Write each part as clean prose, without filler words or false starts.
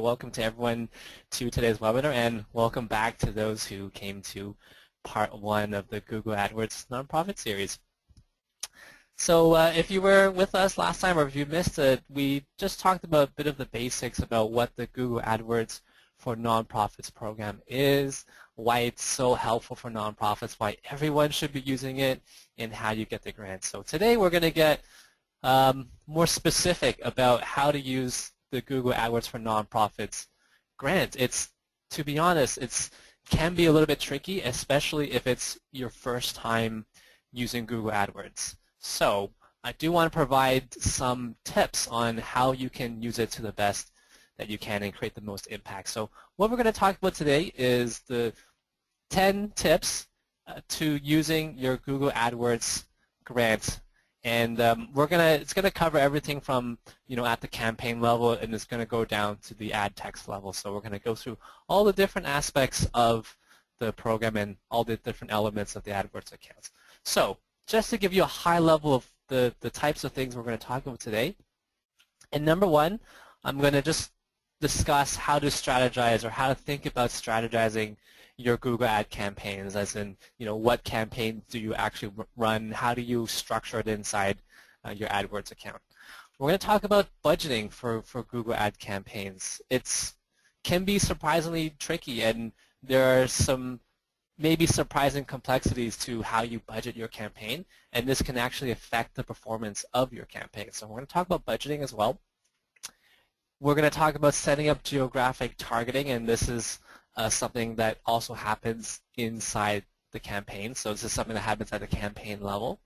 Welcome to everyone to today's webinar, and welcome back to those who came to part 1 of the Google AdWords Nonprofit series. So if you were with us last time or if you missed it, we just talked about a bit of the basics about what the Google AdWords for Nonprofits program is, why it's so helpful for nonprofits, why everyone should be using it, and how you get the grant. So today we're going to get more specific about how to use the Google AdWords for Nonprofits grant. To be honest, it can be a little bit tricky, especially if it's your first time using Google AdWords. So I do want to provide some tips on how you can use it to the best that you can and create the most impact. So what we're going to talk about today is the 10 tips to using your Google AdWords grant. And it's going to cover everything from, at the campaign level, and it's going to go down to the ad text level. So we're going to go through all the different aspects of the program and all the different elements of the AdWords accounts. So just to give you a high level of the types of things we're going to talk about today. And number one, I'm going to just discuss how to strategize or how to think about strategizing your Google ad campaigns, as in, what campaigns do you actually run, how do you structure it inside your AdWords account. We're going to talk about budgeting for Google ad campaigns. It can be surprisingly tricky, and there are some maybe surprising complexities to how you budget your campaign, and this can actually affect the performance of your campaign. So we're going to talk about budgeting as well. We're going to talk about setting up geographic targeting, and this is something that also happens inside the campaign. So this is something that happens at the campaign level.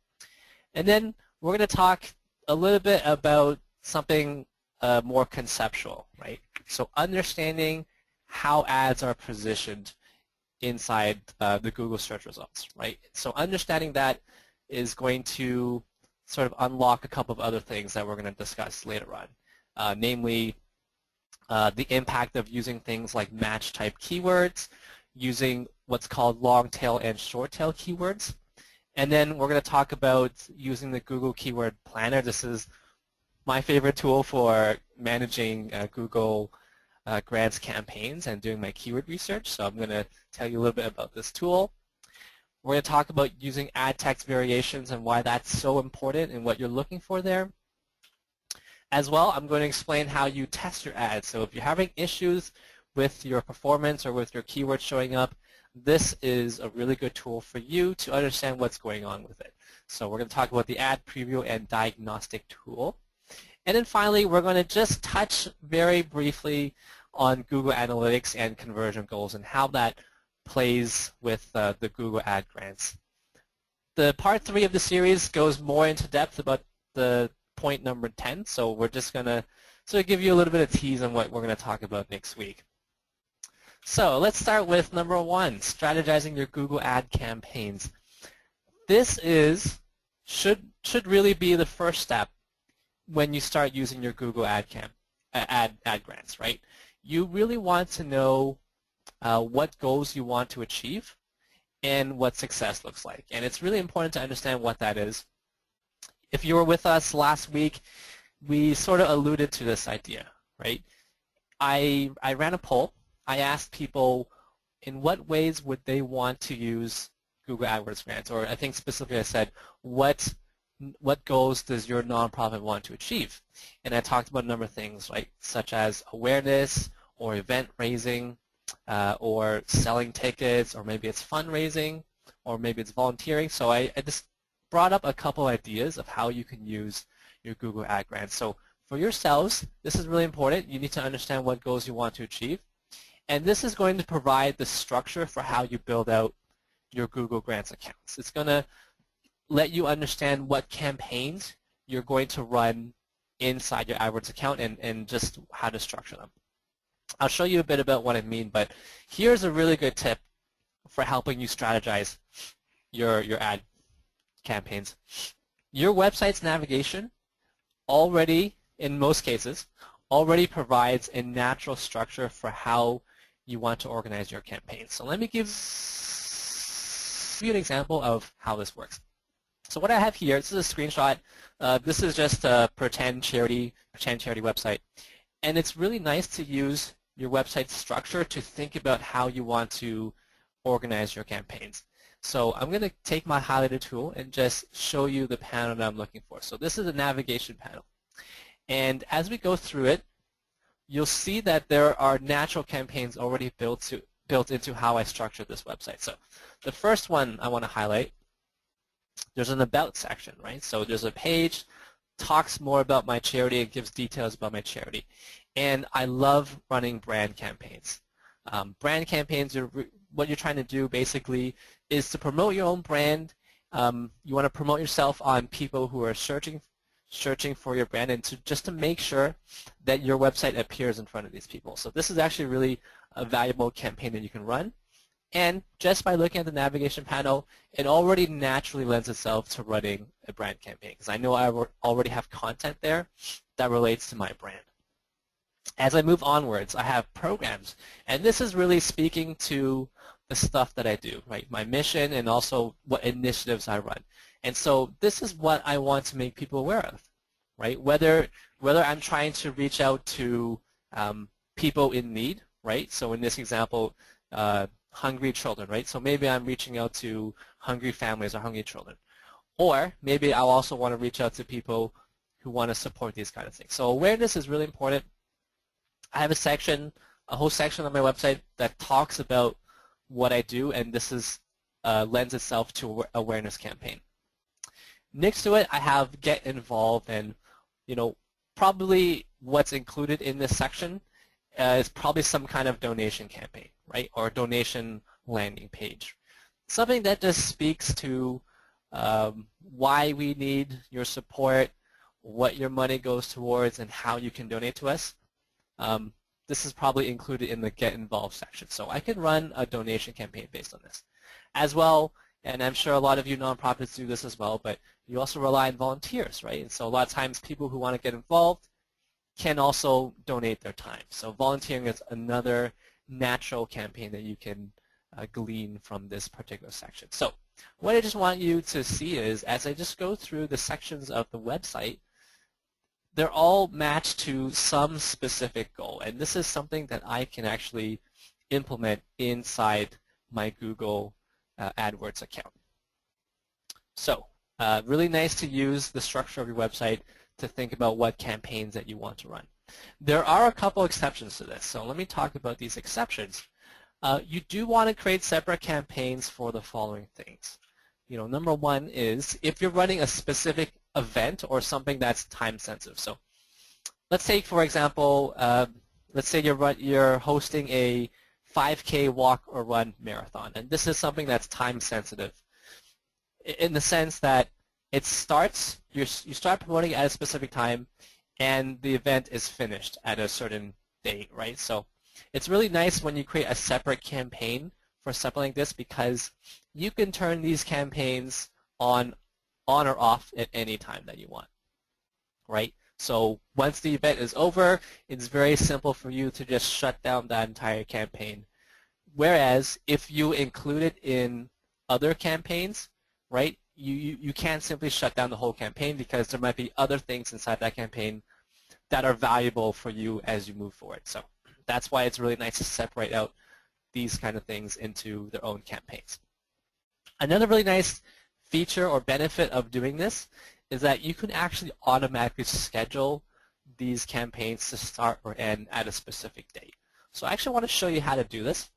And then we're going to talk a little bit about something more conceptual, right? So understanding how ads are positioned inside the Google search results, right? So understanding that is going to sort of unlock a couple of other things that we're going to discuss later on, namely the impact of using things like match type keywords, using what's called long tail and short tail keywords. And then we're going to talk about using the Google Keyword Planner. This is my favorite tool for managing Google grants campaigns and doing my keyword research. So I'm going to tell you a little bit about this tool. We're going to talk about using ad text variations and why that's so important and what you're looking for there. As well, I'm going to explain how you test your ads. So if you're having issues with your performance or with your keywords showing up, this is a really good tool for you to understand what's going on with it. So we're going to talk about the ad preview and diagnostic tool. And then finally, we're going to just touch very briefly on Google Analytics and conversion goals and how that plays with the Google ad grants. The part 3 of the series goes more into depth about the point number 10, so we're just going to sort of give you a little bit of tease on what we're going to talk about next week. So let's start with number 1, strategizing your Google ad campaigns. This should really be the first step when you start using your Google ad grants, right? You really want to know what goals you want to achieve and what success looks like, and it's really important to understand what that is. If you were with us last week, we sort of alluded to this idea, right? I ran a poll. I asked people in what ways would they want to use Google AdWords grants, or I think specifically I said, what goals does your nonprofit want to achieve? And I talked about a number of things, right, such as awareness or event raising or selling tickets, or maybe it's fundraising, or maybe it's volunteering. So I just brought up a couple ideas of how you can use your Google ad grants. So for yourselves, this is really important. You need to understand what goals you want to achieve. And this is going to provide the structure for how you build out your Google Grants accounts. It's going to let you understand what campaigns you're going to run inside your AdWords account and just how to structure them. I'll show you a bit about what I mean, but here's a really good tip for helping you strategize your ad campaigns. Your website's navigation already, in most cases, already provides a natural structure for how you want to organize your campaign. So let me give you an example of how this works. So what I have here, this is a screenshot. This is just a pretend charity website. And it's really nice to use your website structure to think about how you want to organize your campaigns. So I'm going to take my highlighter tool and just show you the panel that I'm looking for. So this is a navigation panel. And as we go through it, you'll see that there are natural campaigns already built into how I structured this website. So the first one I want to highlight, there's an About section, right? So there's a page, talks more about my charity, and gives details about my charity. And I love running brand campaigns. Brand campaigns, what you're trying to do basically is to promote your own brand. You want to promote yourself on people who are searching for your brand, and just to make sure that your website appears in front of these people. So this is actually really a valuable campaign that you can run. And just by looking at the navigation panel, it already naturally lends itself to running a brand campaign, because I know I already have content there that relates to my brand. As I move onwards, I have programs, and this is really speaking to the stuff that I do, right? My mission and also what initiatives I run. And so this is what I want to make people aware of, right? Whether I'm trying to reach out to people in need, right? So in this example, hungry children, right? So maybe I'm reaching out to hungry families or hungry children. Or maybe I'll also want to reach out to people who want to support these kind of things. So awareness is really important. I have a whole section on my website that talks about what I do, and this is lends itself to an awareness campaign. Next to it, I have Get Involved, and probably what's included in this section is probably some kind of donation campaign, right, or donation landing page. Something that just speaks to why we need your support, what your money goes towards, and how you can donate to us. This is probably included in the Get Involved section. So I can run a donation campaign based on this. As well, and I'm sure a lot of you nonprofits do this as well, but you also rely on volunteers, right? And so a lot of times people who want to get involved can also donate their time. So volunteering is another natural campaign that you can glean from this particular section. So what I just want you to see is, as I just go through the sections of the website, they're all matched to some specific goal, and this is something that I can actually implement inside my Google AdWords account. So really nice to use the structure of your website to think about what campaigns that you want to run. There are a couple exceptions to this, so let me talk about these exceptions. You do want to create separate campaigns for the following things. Number one is if you're running a specific event or something that's time sensitive. So let's take, for example, let's say you're hosting a 5K walk or run marathon, and this is something that's time sensitive in the sense that it starts, you start promoting it at a specific time, and the event is finished at a certain date, right? So it's really nice when you create a separate campaign for something like this, because you can turn these campaigns on or off at any time that you want, right? So once the event is over, it's very simple for you to just shut down that entire campaign. Whereas if you include it in other campaigns, right, you can't simply shut down the whole campaign, because there might be other things inside that campaign that are valuable for you as you move forward. So that's why it's really nice to separate out these kind of things into their own campaigns. Another really nice feature or benefit of doing this is that you can actually automatically schedule these campaigns to start or end at a specific date. So I actually want to show you how to do this.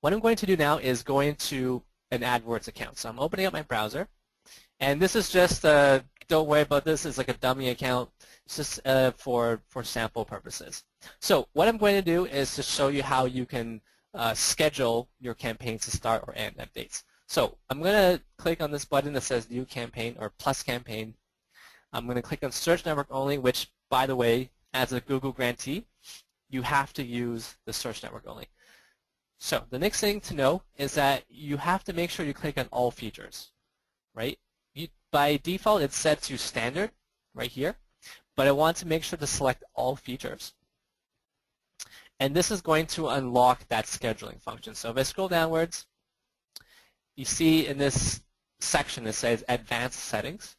What I'm going to do now is go into an AdWords account. So I'm opening up my browser, and this is just, don't worry about this, it's like a dummy account. It's just for sample purposes. So what I'm going to do is to show you how you can schedule your campaigns to start or end at dates. So I'm going to click on this button that says New Campaign or Plus Campaign. I'm going to click on Search Network Only, which, by the way, as a Google grantee, you have to use the Search Network Only. So the next thing to know is that you have to make sure you click on All Features, right? By default, it's set to Standard right here, but I want to make sure to select All Features. And this is going to unlock that scheduling function. So if I scroll downwards, you see in this section it says Advanced Settings.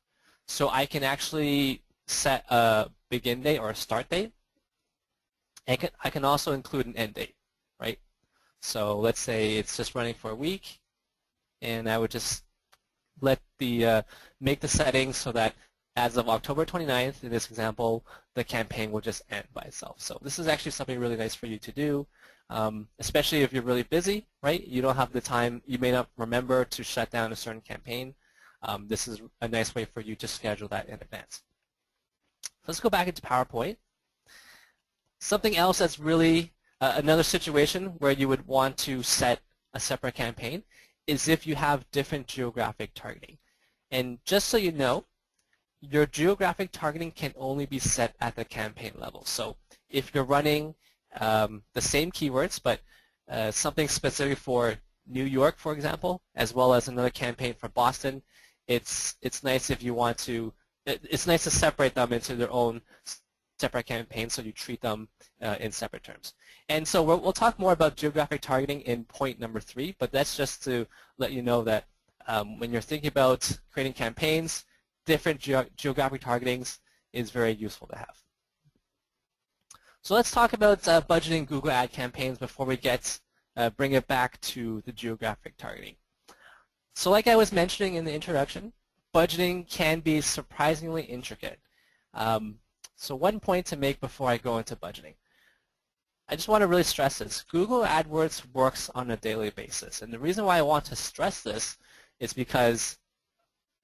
So I can actually set a begin date or a start date. I can also include an end date, right? So let's say it's just running for a week, and I would just let the make the settings so that as of October 29th, in this example, the campaign will just end by itself. So this is actually something really nice for you to do, especially if you're really busy, right? You don't have the time, you may not remember to shut down a certain campaign. This is a nice way for you to schedule that in advance. Let's go back into PowerPoint. Something else that's really another situation where you would want to set a separate campaign is if you have different geographic targeting. And just so you know, your geographic targeting can only be set at the campaign level. So if you're running the same keywords, but something specific for New York, for example, as well as another campaign for Boston, it's nice if you want to, it's nice to separate them into their own separate campaigns so you treat them in separate terms. And so we'll talk more about geographic targeting in point number 3, but that's just to let you know that when you're thinking about creating campaigns, different geographic targetings is very useful to have. So let's talk about budgeting Google ad campaigns before we bring it back to the geographic targeting. So like I was mentioning in the introduction, budgeting can be surprisingly intricate. So one point to make before I go into budgeting. I just want to really stress this. Google AdWords works on a daily basis. And the reason why I want to stress this is because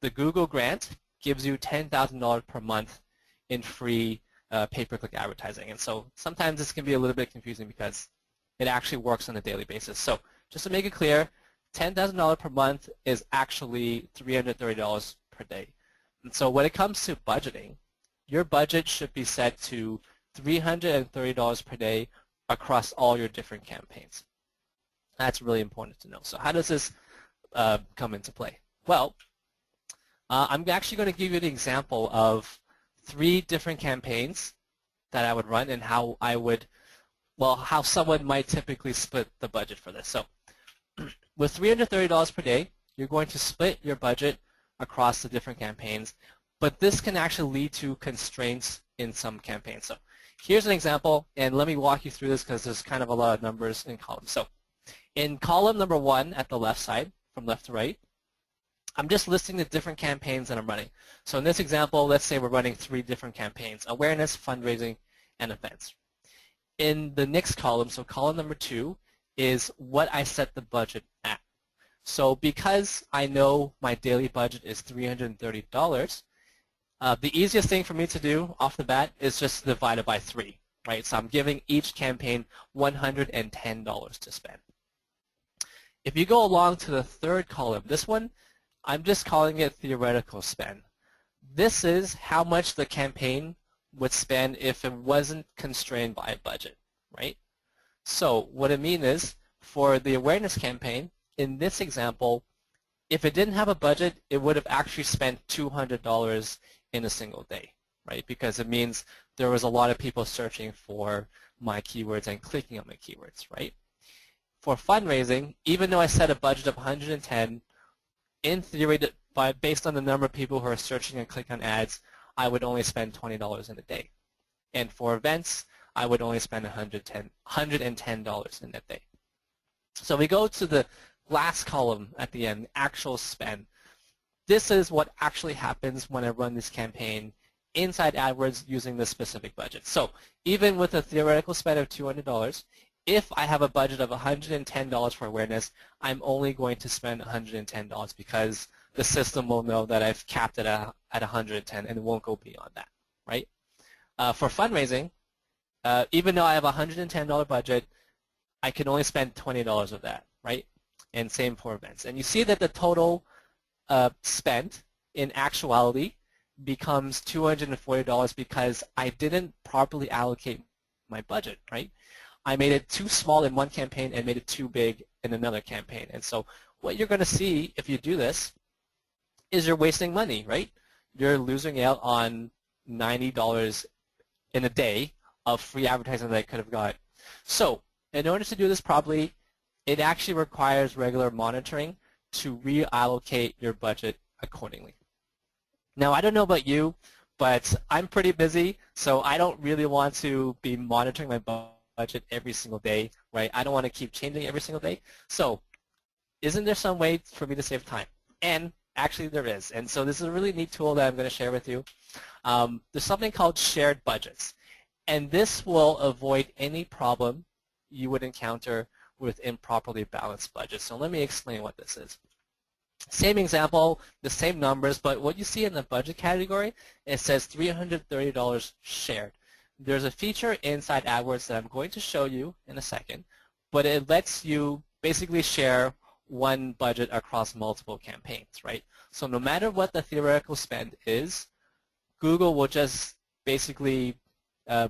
the Google grant gives you $10,000 per month in free pay-per-click advertising. And so sometimes this can be a little bit confusing because it actually works on a daily basis. So just to make it clear, $10,000 per month is actually $330 per day. And so when it comes to budgeting, your budget should be set to $330 per day across all your different campaigns. That's really important to know. So how does this come into play? Well, I'm actually going to give you an example of 3 different campaigns that I would run and how I would, well, how someone might typically split the budget for this. So with $330 per day, you're going to split your budget across the different campaigns, but this can actually lead to constraints in some campaigns. So here's an example, and let me walk you through this because there's kind of a lot of numbers in columns. So in column number 1 at the left side, from left to right, I'm just listing the different campaigns that I'm running. So in this example, let's say we're running 3 different campaigns: awareness, fundraising, and events. In the next column, so column number 2, is what I set the budget at. So because I know my daily budget is $330, the easiest thing for me to do off the bat is just divide it by 3, right? So I'm giving each campaign $110 to spend. If you go along to the 3rd column, this one, I'm just calling it theoretical spend. This is how much the campaign would spend if it wasn't constrained by a budget, right? So what I mean is, for the awareness campaign, in this example, if it didn't have a budget, it would have actually spent $200 in a single day, right? Because it means there was a lot of people searching for my keywords and clicking on my keywords, right? For fundraising, even though I set a budget of 110, in theory, based on the number of people who are searching and click on ads, I would only spend $20 in a day. And for events, I would only spend $110 in that day. So we go to the last column at the end, actual spend. This is what actually happens when I run this campaign inside AdWords using this specific budget. So even with a theoretical spend of $200, if I have a budget of $110 for awareness, I'm only going to spend $110 because the system will know that I've capped it at 110 and it won't go beyond that, right? For fundraising, even though I have a $110 budget, I can only spend $20 of that, right? And same for events. And you see that the total spent in actuality becomes $240 because I didn't properly allocate my budget, right? I made it too small in one campaign and made it too big in another campaign. And so what you're going to see if you do this is you're wasting money, right? You're losing out on $90 in a day of free advertising that I could have got. So in order to do this properly, it actually requires regular monitoring to reallocate your budget accordingly. Now, I don't know about you, but I'm pretty busy, so I don't really want to be monitoring my budget every single day, right? I don't want to keep changing every single day. So isn't there some way for me to save time? And actually there is. And so this is a really neat tool that I'm going to share with you. There's something called shared budgets. And this will avoid any problem you would encounter with improperly balanced budgets. So let me explain what this is. Same example, the same numbers, but what you see in the budget category, it says $330 shared. There's a feature inside AdWords that I'm going to show you in a second, but it lets you basically share one budget across multiple campaigns, right? So no matter what the theoretical spend is, Google will just basically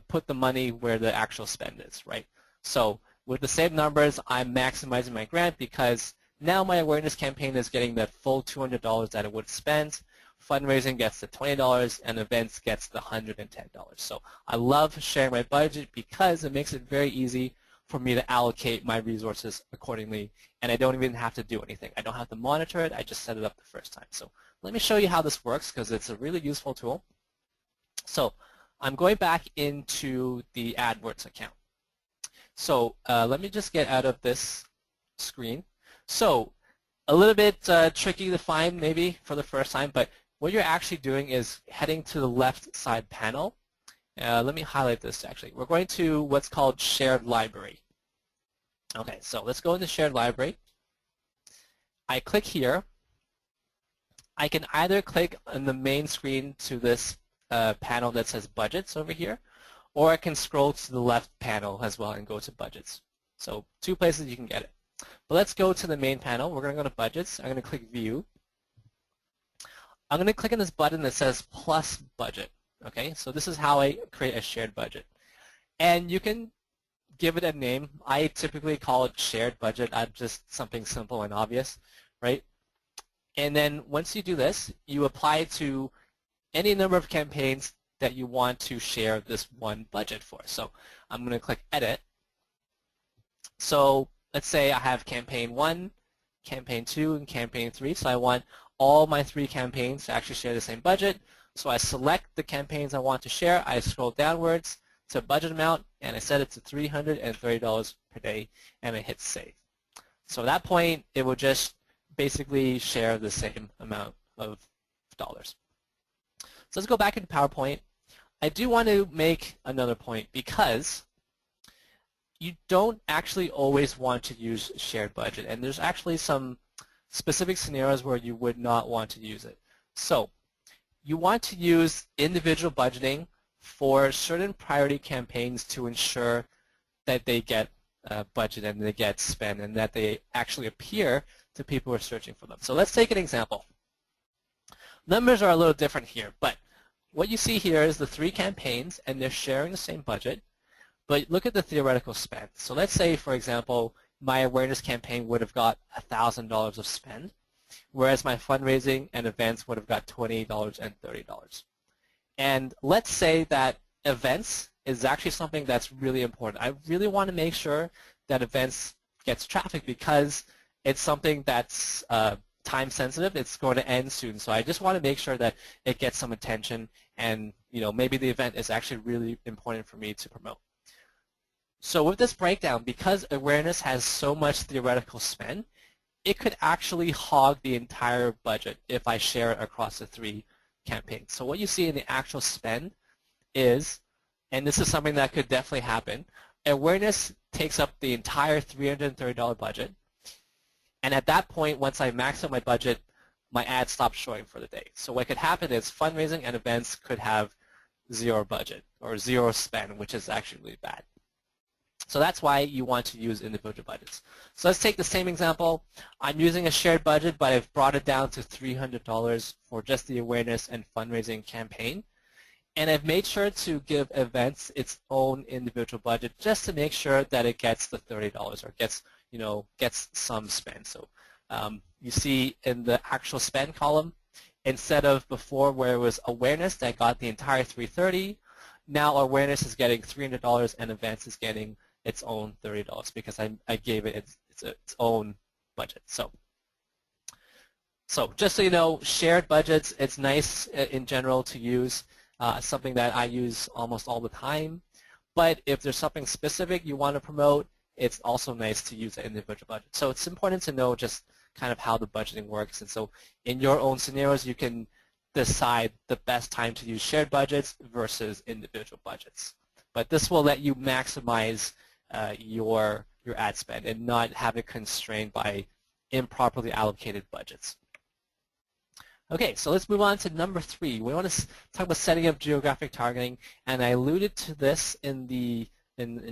put the money where the actual spend is, right? So with the same numbers, I'm maximizing my grant because now my awareness campaign is getting the full $200 that it would spend. Fundraising gets the $20 and events gets the $110. So I love sharing my budget because it makes it very easy for me to allocate my resources accordingly, and I don't even have to do anything. I don't have to monitor it. I just set it up the first time. So let me show you how this works because it's a really useful tool. So I'm going back into the AdWords account. So let me just get out of this screen. So a little bit tricky to find maybe for the first time, but what you're actually doing is heading to the left side panel. Let me highlight this actually. We're going to what's called Shared Library. Okay, so let's go into Shared Library. I click here. I can either click on the main screen to this panel that says Budgets over here, or I can scroll to the left panel as well and go to Budgets. So two places you can get it. But let's go to the main panel. We're going to go to Budgets. I'm going to click View. I'm going to click on this button that says Plus Budget. Okay, so this is how I create a shared budget. And you can give it a name. I typically call it shared budget. I'm just something simple and obvious, right? And then once you do this, you apply it to any number of campaigns that you want to share this one budget for. So I'm going to click Edit. So let's say I have campaign 1, campaign 2, and campaign 3. So I want all my 3 campaigns to actually share the same budget. So I select the campaigns I want to share. I scroll downwards to budget amount, and I set it to $330 per day, and I hit Save. So at that point, it will just basically share the same amount of dollars. So let's go back into PowerPoint. I do want to make another point because you don't actually always want to use shared budget, and there's actually some specific scenarios where you would not want to use it. So you want to use individual budgeting for certain priority campaigns to ensure that they get budget and they get spent and that they actually appear to people who are searching for them. So let's take an example. Numbers are a little different here, but what you see here is the 3 campaigns and they're sharing the same budget, but look at the theoretical spend. So let's say, for example, my awareness campaign would have got $1,000 of spend, whereas my fundraising and events would have got $20 and $30. And let's say that events is actually something that's really important. I really want to make sure that events gets traffic because it's something that's time sensitive. It's going to end soon, so I just want to make sure that it gets some attention, and maybe the event is actually really important for me to promote. So with this breakdown, because awareness has so much theoretical spend, it could actually hog the entire budget if I share it across the 3 campaigns. So what you see in the actual spend is, and this is something that could definitely happen, awareness takes up the entire $330 budget, and at that point, once I max out my budget, my ad stops showing for the day. So what could happen is fundraising and events could have 0 budget or 0 spend, which is actually really bad. So that's why you want to use individual budgets. So let's take the same example. I'm using a shared budget, but I've brought it down to $300 for just the awareness and fundraising campaign. And I've made sure to give events its own individual budget just to make sure that it gets the $30 or gets some spend. So you see in the actual spend column, instead of before where it was awareness that got the entire $330, now awareness is getting $300 and events is getting its own $30 because I gave it its own budget. So just so you know, shared budgets, it's nice in general to use, something that I use almost all the time. But if there's something specific you want to promote, it's also nice to use an individual budget. So it's important to know just kind of how the budgeting works. And so in your own scenarios, you can decide the best time to use shared budgets versus individual budgets. But this will let you maximize your ad spend and not have it constrained by improperly allocated budgets. Okay, so let's move on to number 3. We want to talk about setting up geographic targeting, and I alluded to this in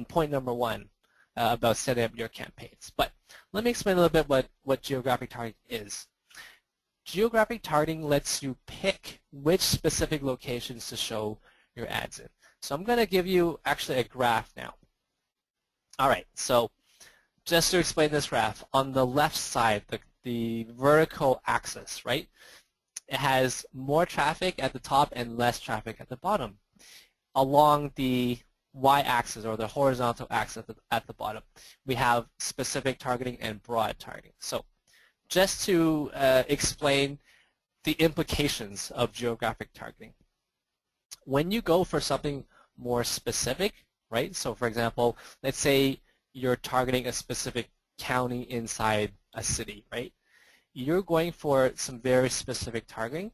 point number 1 about setting up your campaigns. But let me explain a little bit what geographic targeting is. Geographic targeting lets you pick which specific locations to show your ads in. So I'm going to give you actually a graph now. All right, so just to explain this graph, on the left side, the vertical axis, right, it has more traffic at the top and less traffic at the bottom. Along the y-axis or the horizontal axis at the bottom, we have specific targeting and broad targeting. So just to explain the implications of geographic targeting. When you go for something more specific, right? So for example, let's say you're targeting a specific county inside a city, right? You're going for some very specific targeting,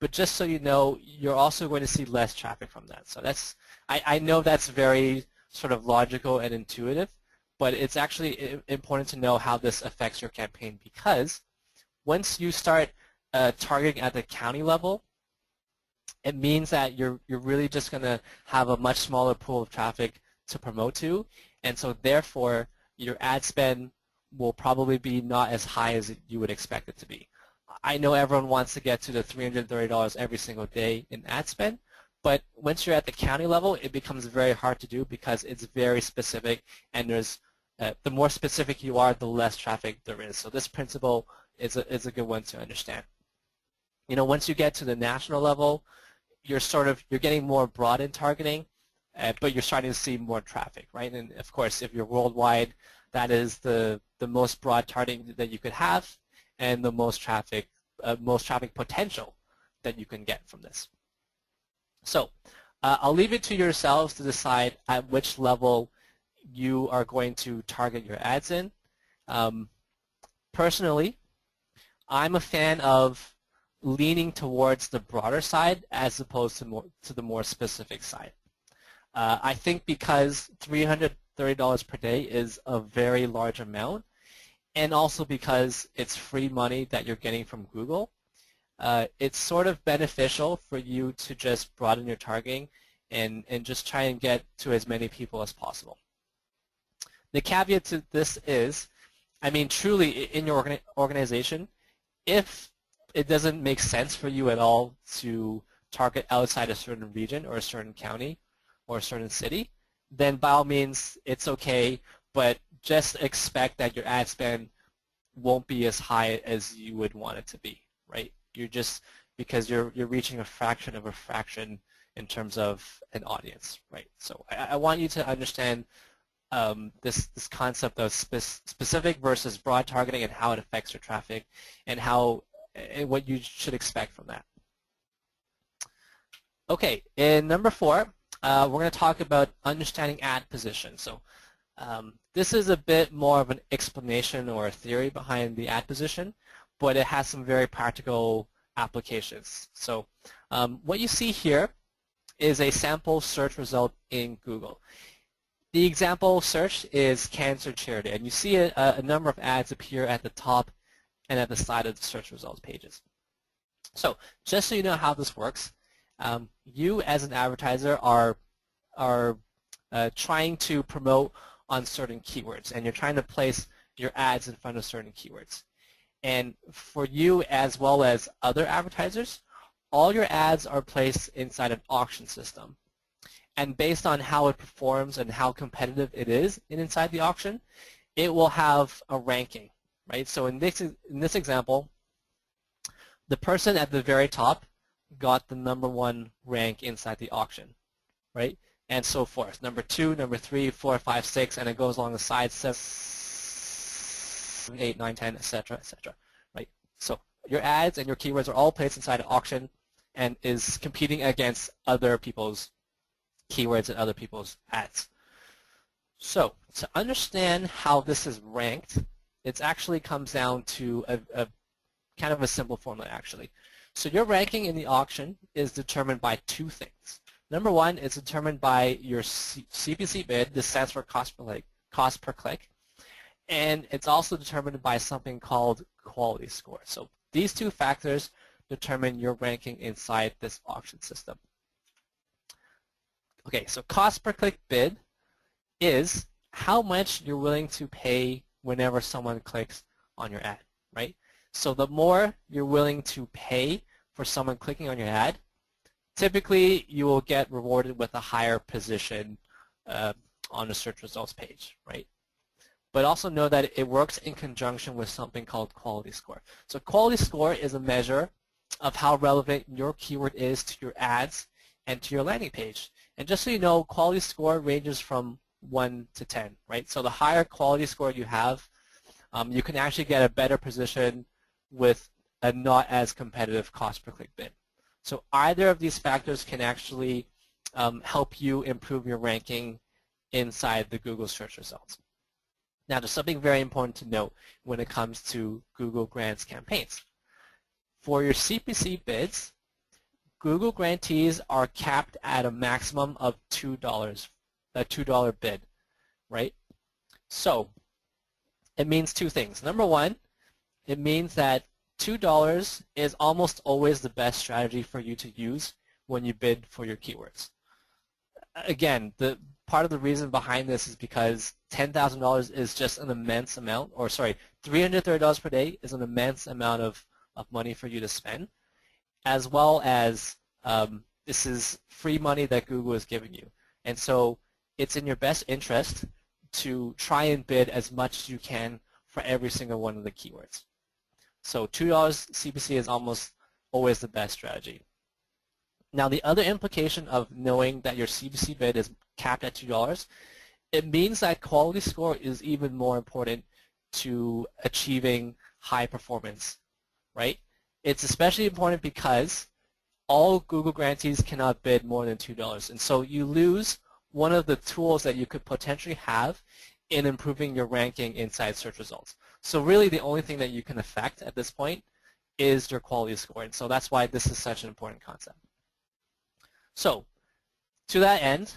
but just so you know, you're also going to see less traffic from that. So that's, I know that's very sort of logical and intuitive, but it's actually important to know how this affects your campaign, because once you start targeting at the county level, it means that you're really just going to have a much smaller pool of traffic to promote to, and so therefore your ad spend will probably be not as high as you would expect it to be. I know everyone wants to get to the $330 every single day in ad spend, but once you're at the county level, it becomes very hard to do because it's very specific, and there's the more specific you are, the less traffic there is. So this principle is a good one to understand. You know, once you get to the national level, you're getting more broad in targeting, but you're starting to see more traffic, right? And of course, if you're worldwide, that is the most broad targeting that you could have, and the most traffic potential that you can get from this. So I'll leave it to yourselves to decide at which level you are going to target your ads in. Personally, I'm a fan of leaning towards the broader side as opposed to the more specific side. I think because $330 per day is a very large amount, and also because it's free money that you're getting from Google, it's sort of beneficial for you to just broaden your targeting and just try and get to as many people as possible. The caveat to this is, I mean, truly in your organization, if it doesn't make sense for you at all to target outside a certain region or a certain county or a certain city, then by all means it's okay, but just expect that your ad spend won't be as high as you would want it to be, right? You're just, because you're reaching a fraction of a fraction in terms of an audience, right? So I want you to understand this concept of specific versus broad targeting and how it affects your traffic, and what you should expect from that. Okay, in number 4, we're going to talk about understanding ad position. So this is a bit more of an explanation or a theory behind the ad position, but it has some very practical applications. So what you see here is a sample search result in Google. The example search is cancer charity, and you see a number of ads appear at the top and at the side of the search results pages. So just so you know how this works, you as an advertiser are trying to promote on certain keywords, and you're trying to place your ads in front of certain keywords. And for you as well as other advertisers, all your ads are placed inside an auction system. And based on how it performs and how competitive it is inside the auction, it will have a ranking, right? So in this example, the person at the very top got the #1 rank inside the auction, right? And so forth. Number 2, number 3, 4, 5, 6, and it goes along the sides, 7, 8, 9, 10, etc., etc., right? So your ads and your keywords are all placed inside an auction and is competing against other people's keywords in other people's ads. So to understand how this is ranked, it actually comes down to a kind of a simple formula actually. So your ranking in the auction is determined by two things. Number one, it's determined by your CPC bid. This stands for cost per click. And it's also determined by something called quality score. So these two factors determine your ranking inside this auction system. Okay, so cost per click bid is how much you're willing to pay whenever someone clicks on your ad, right? So the more you're willing to pay for someone clicking on your ad, typically you will get rewarded with a higher position on the search results page, right? But also know that it works in conjunction with something called quality score. So quality score is a measure of how relevant your keyword is to your ads and to your landing page. And just so you know, quality score ranges from 1 to 10, right? So the higher quality score you have, you can actually get a better position with a not as competitive cost per click bid. So either of these factors can actually help you improve your ranking inside the Google search results. Now, there's something very important to note when it comes to Google Grants campaigns. For your CPC bids, Google grantees are capped at a maximum of $2, a $2 bid, right? So it means two things. Number one, it means that $2 is almost always the best strategy for you to use when you bid for your keywords. Again, part of the reason behind this is because $10,000 is just an immense amount, or sorry, $330 per day is an immense amount of money for you to spend, as well as this is free money that Google is giving you. And so it's in your best interest to try and bid as much as you can for every single one of the keywords. So $2 CPC is almost always the best strategy. Now, the other implication of knowing that your CPC bid is capped at $2, it means that quality score is even more important to achieving high performance, right? It's especially important because all Google grantees cannot bid more than $2, and so you lose one of the tools that you could potentially have in improving your ranking inside search results. So really the only thing that you can affect at this point is your quality score, and so that's why this is such an important concept. So to that end,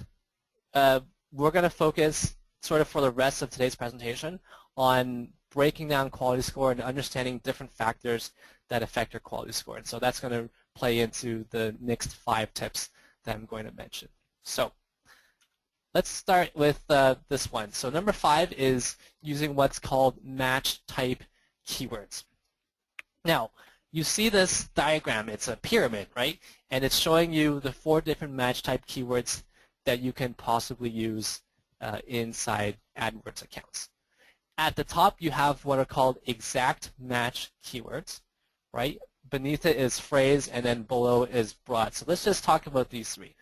we're going to focus sort of for the rest of today's presentation on breaking down quality score and understanding different factors that affect your quality score. And so that's going to play into the next 5 tips that I'm going to mention. So let's start with this one. So number 5 is using what's called match type keywords. Now, you see this diagram. It's a pyramid, right? And it's showing you the 4 different match type keywords that you can possibly use inside AdWords accounts. At the top, you have what are called exact match keywords, right? Beneath it is phrase, and then below is broad. So let's just talk about these 3.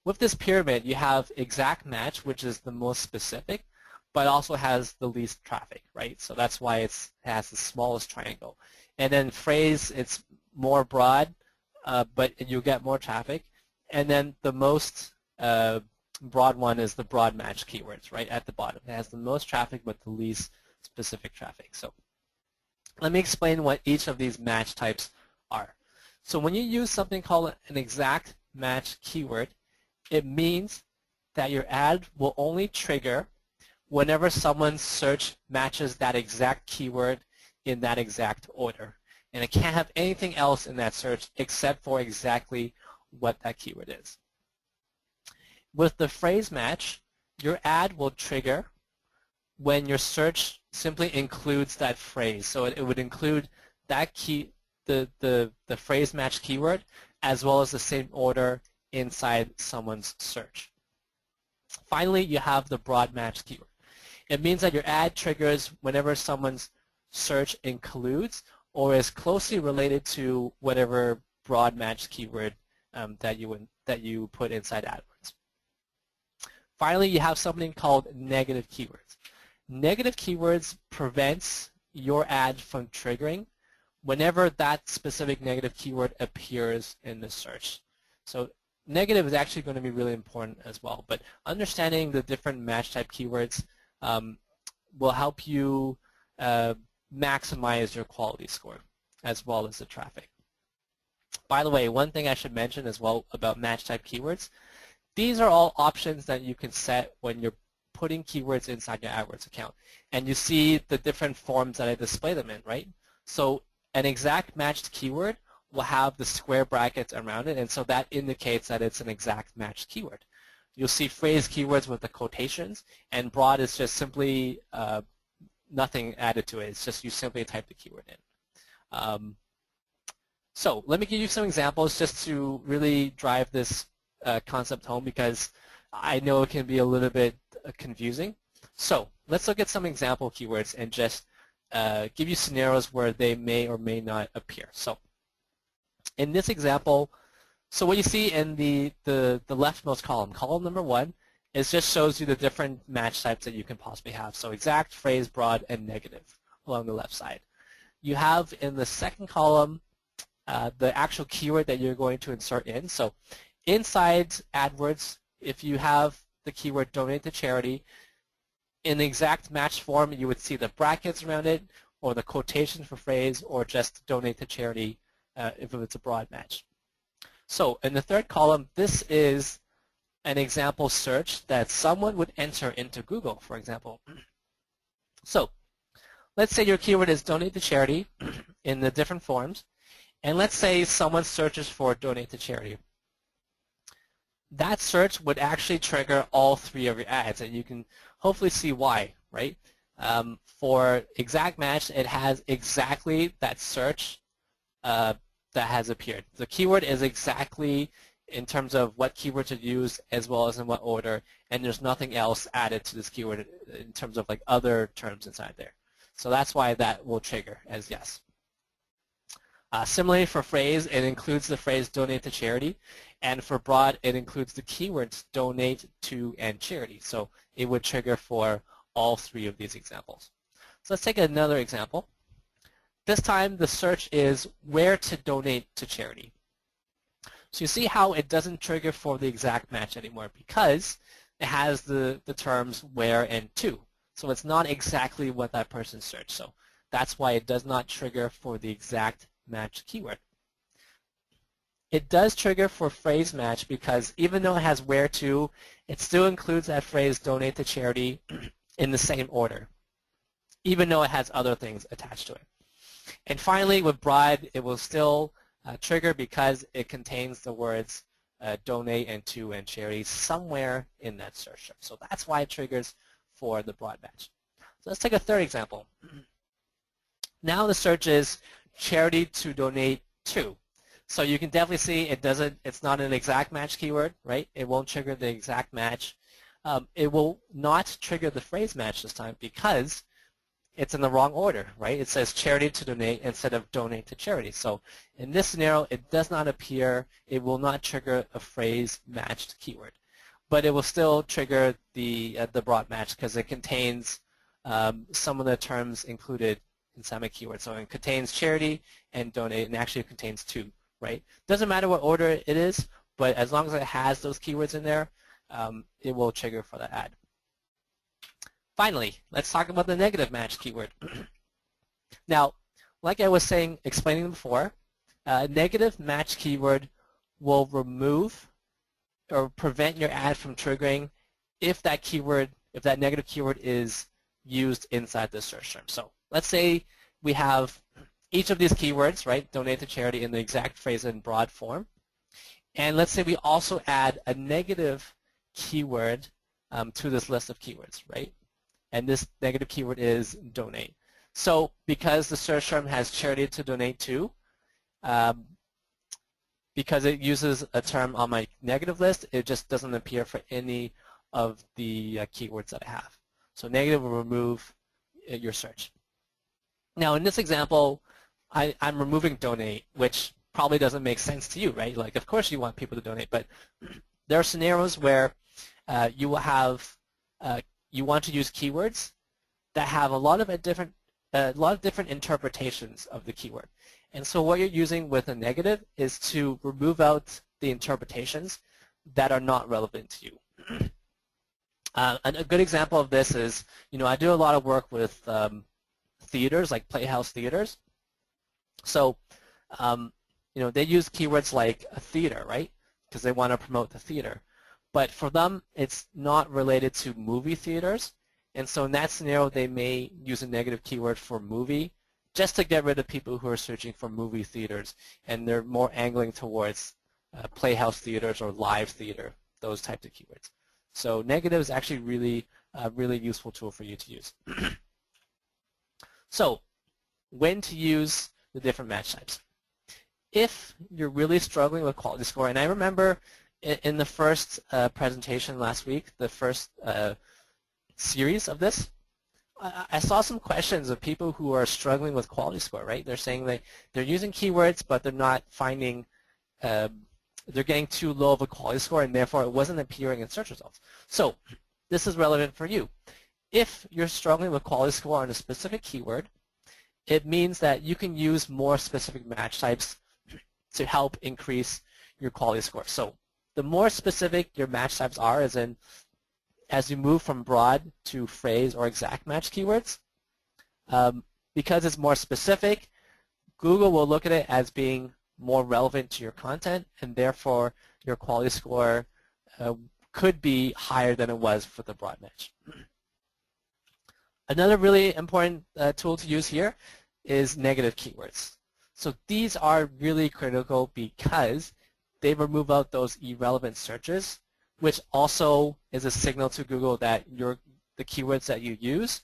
With this pyramid, you have exact match, which is the most specific, but also has the least traffic, right? So that's why it has the smallest triangle. And then phrase, it's more broad, but you'll get more traffic. And then the most broad one is the broad match keywords, right at the bottom. It has the most traffic but the least specific traffic. So let me explain what each of these match types are. So when you use something called an exact match keyword, it means that your ad will only trigger whenever someone's search matches that exact keyword in that exact order. And it can't have anything else in that search except for exactly what that keyword is. With the phrase match, your ad will trigger when your search simply includes that phrase. So it would include that the phrase match keyword as well as the same order inside someone's search. Finally, you have the broad match keyword. It means that your ad triggers whenever someone's search includes or is closely related to whatever broad match keyword that you put inside AdWords. Finally, you have something called negative keywords. Negative keywords prevents your ad from triggering whenever that specific negative keyword appears in the search. So negative is actually going to be really important as well. But understanding the different match type keywords will help you maximize your quality score as well as the traffic. By the way, one thing I should mention as well about match type keywords, these are all options that you can set when you're putting keywords inside your AdWords account. And you see the different forms that I display them in, right? So an exact matched keyword will have the square brackets around it, and so that indicates that it's an exact matched keyword. You'll see phrase keywords with the quotations, and broad is just simply nothing added to it. It's just you simply type the keyword in. So let me give you some examples just to really drive this concept home, because I know it can be a little bit confusing. So let's look at some example keywords and just give you scenarios where they may or may not appear. So in this example, so what you see in the leftmost column, column number 1, it just shows you the different match types that you can possibly have. So exact, phrase, broad, and negative along the left side. You have in the second column the actual keyword that you're going to insert in. So inside AdWords, if you have the keyword donate to charity, in the exact match form, you would see the brackets around it, or the quotation for phrase, or just donate to charity if it's a broad match. So in the third column, this is an example search that someone would enter into Google, for example. So let's say your keyword is donate to charity in the different forms, and let's say someone searches for donate to charity. That search would actually trigger all 3 of your ads, and you can hopefully see why, right? For exact match, it has exactly that search that has appeared. The keyword is exactly in terms of what keyword to use as well as in what order, and there's nothing else added to this keyword in terms of like other terms inside there. So that's why that will trigger as yes. Similarly for phrase, it includes the phrase donate to charity, and for broad, it includes the keywords donate to and charity. So it would trigger for all 3 of these examples. So let's take another example. This time the search is where to donate to charity. So you see how it doesn't trigger for the exact match anymore because it has the terms where and to. So it's not exactly what that person searched. So that's why it does not trigger for the exact match keyword. It does trigger for phrase match because even though it has where to, it still includes that phrase donate to charity in the same order, even though it has other things attached to it. And finally, with broad, it will still trigger because it contains the words donate and to and charity somewhere in that search term. So that's why it triggers for the broad match. So let's take a third example. Now the search is charity to donate to. So you can definitely see it's not an exact match keyword, right? It won't trigger the exact match. It will not trigger the phrase match this time because it's in the wrong order, right? It says charity to donate instead of donate to charity. So in this scenario, it does not appear, it will not trigger a phrase matched keyword. But it will still trigger the broad match because it contains some of the terms included inside my keyword. So it contains charity and donate, and actually it contains to, right? Doesn't matter what order it is, but as long as it has those keywords in there, it will trigger for the ad. Finally, let's talk about the negative match keyword. Now, like I was saying, explaining before, negative match keyword will remove or prevent your ad from triggering if that negative keyword is used inside the search term. So let's say we have each of these keywords, right, donate to charity in the exact phrase in broad form. And let's say we also add a negative keyword to this list of keywords, right? And this negative keyword is donate. So because the search term has charity to donate to, because it uses a term on my negative list, it just doesn't appear for any of the keywords that I have. So negative will remove your search. Now in this example, I'm removing donate, which probably doesn't make sense to you, right? Like, of course you want people to donate, but there are scenarios where you will have you want to use keywords that have a lot of different interpretations of the keyword. And so what you're using with a negative is to remove out the interpretations that are not relevant to you. A good example of this is, I do a lot of work with theaters, like playhouse theaters. So, they use keywords like a theater, right? Because they want to promote the theater. But for them, it's not related to movie theaters. And so in that scenario, they may use a negative keyword for movie just to get rid of people who are searching for movie theaters. And they're more angling towards playhouse theaters or live theater, those types of keywords. So negative is actually really useful tool for you to use. So when to use the different match types. If you're really struggling with quality score, and I remember in the first presentation last week, the first series of this, I saw some questions of people who are struggling with quality score, right? They're saying that they're using keywords, but they're not finding, they're getting too low of a quality score, and therefore it wasn't appearing in search results. So this is relevant for you. If you're struggling with quality score on a specific keyword, it means that you can use more specific match types to help increase your quality score. So the more specific your match types are, as you move from broad to phrase or exact match keywords, because it's more specific, Google will look at it as being more relevant to your content, and therefore your quality score could be higher than it was for the broad match. Another really important tool to use here is negative keywords. So these are really critical because they remove out those irrelevant searches, which also is a signal to Google that the keywords that you use